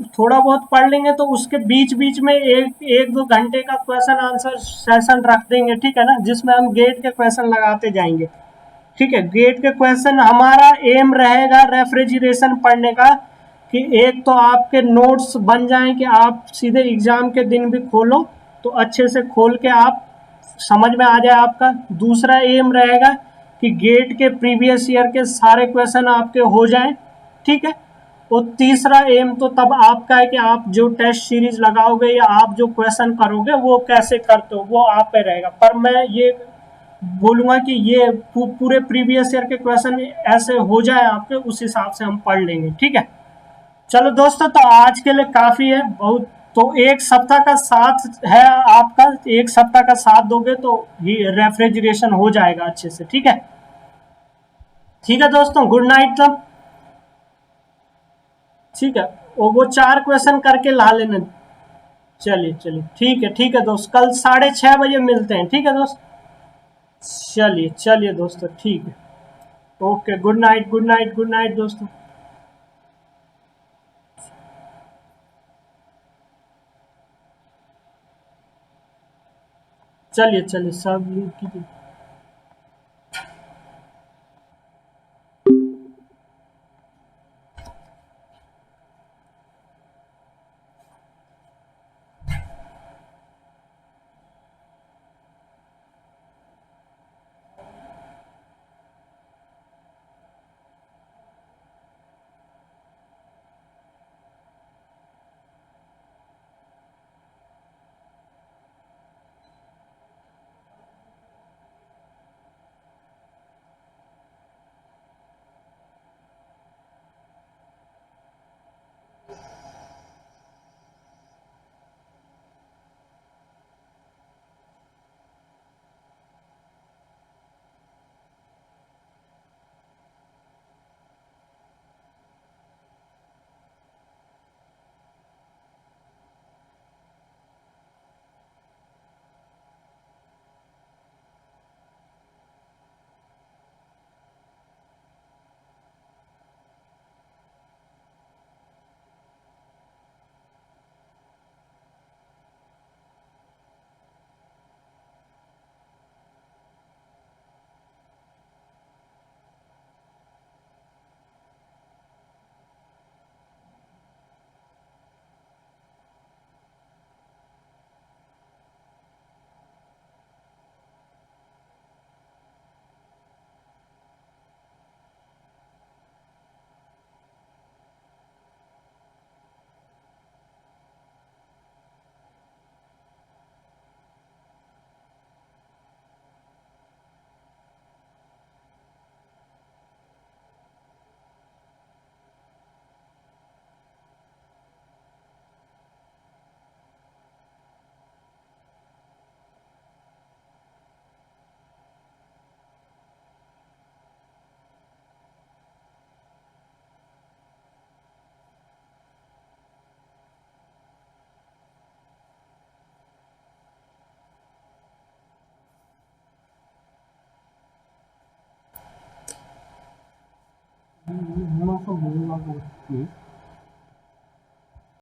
थोड़ा बहुत पढ़ लेंगे तो उसके बीच बीच में एक एक दो घंटे का क्वेश्चन आंसर सेशन रख देंगे, ठीक है ना, जिसमें हम गेट के क्वेश्चन लगाते जाएंगे। ठीक है, गेट के क्वेश्चन हमारा एम रहेगा रेफ्रिजरेशन पढ़ने का, कि एक तो आपके नोट्स बन जाएं कि आप सीधे एग्जाम के दिन भी खोलो तो अच्छे से खोल के आप समझ में आ जाए आपका। दूसरा एम रहेगा कि गेट के प्रीवियस ईयर के सारे क्वेश्चन आपके हो जाएं, ठीक है। और तीसरा एम तो तब आपका है कि आप जो टेस्ट सीरीज लगाओगे या आप जो क्वेश्चन करोगे वो कैसे करते हो वो आप पे रहेगा। पर मैं ये बोलूंगा कि ये पूरे प्रीवियस ईयर के क्वेश्चन ऐसे हो जाए आपके, उस हिसाब से हम पढ़ लेंगे, ठीक है। चलो दोस्तों, तो आज के लिए काफी है बहुत। तो एक सप्ताह का साथ है आपका, एक सप्ताह का साथ दोगे तो ही रेफ्रिजरेशन हो जाएगा अच्छे से, ठीक है। ठीक है दोस्तों, गुड नाइट तब। ठीक है, वो 4 क्वेश्चन करके ला लेना। चलिए चलिए, ठीक है दोस्त, कल 6:30 बजे मिलते हैं, ठीक है दोस्त। चलिए चलिए दोस्तों, ठीक है। Okay, good night, good night, good night दोस्तों। चलिए चलिए, सब कीजिए।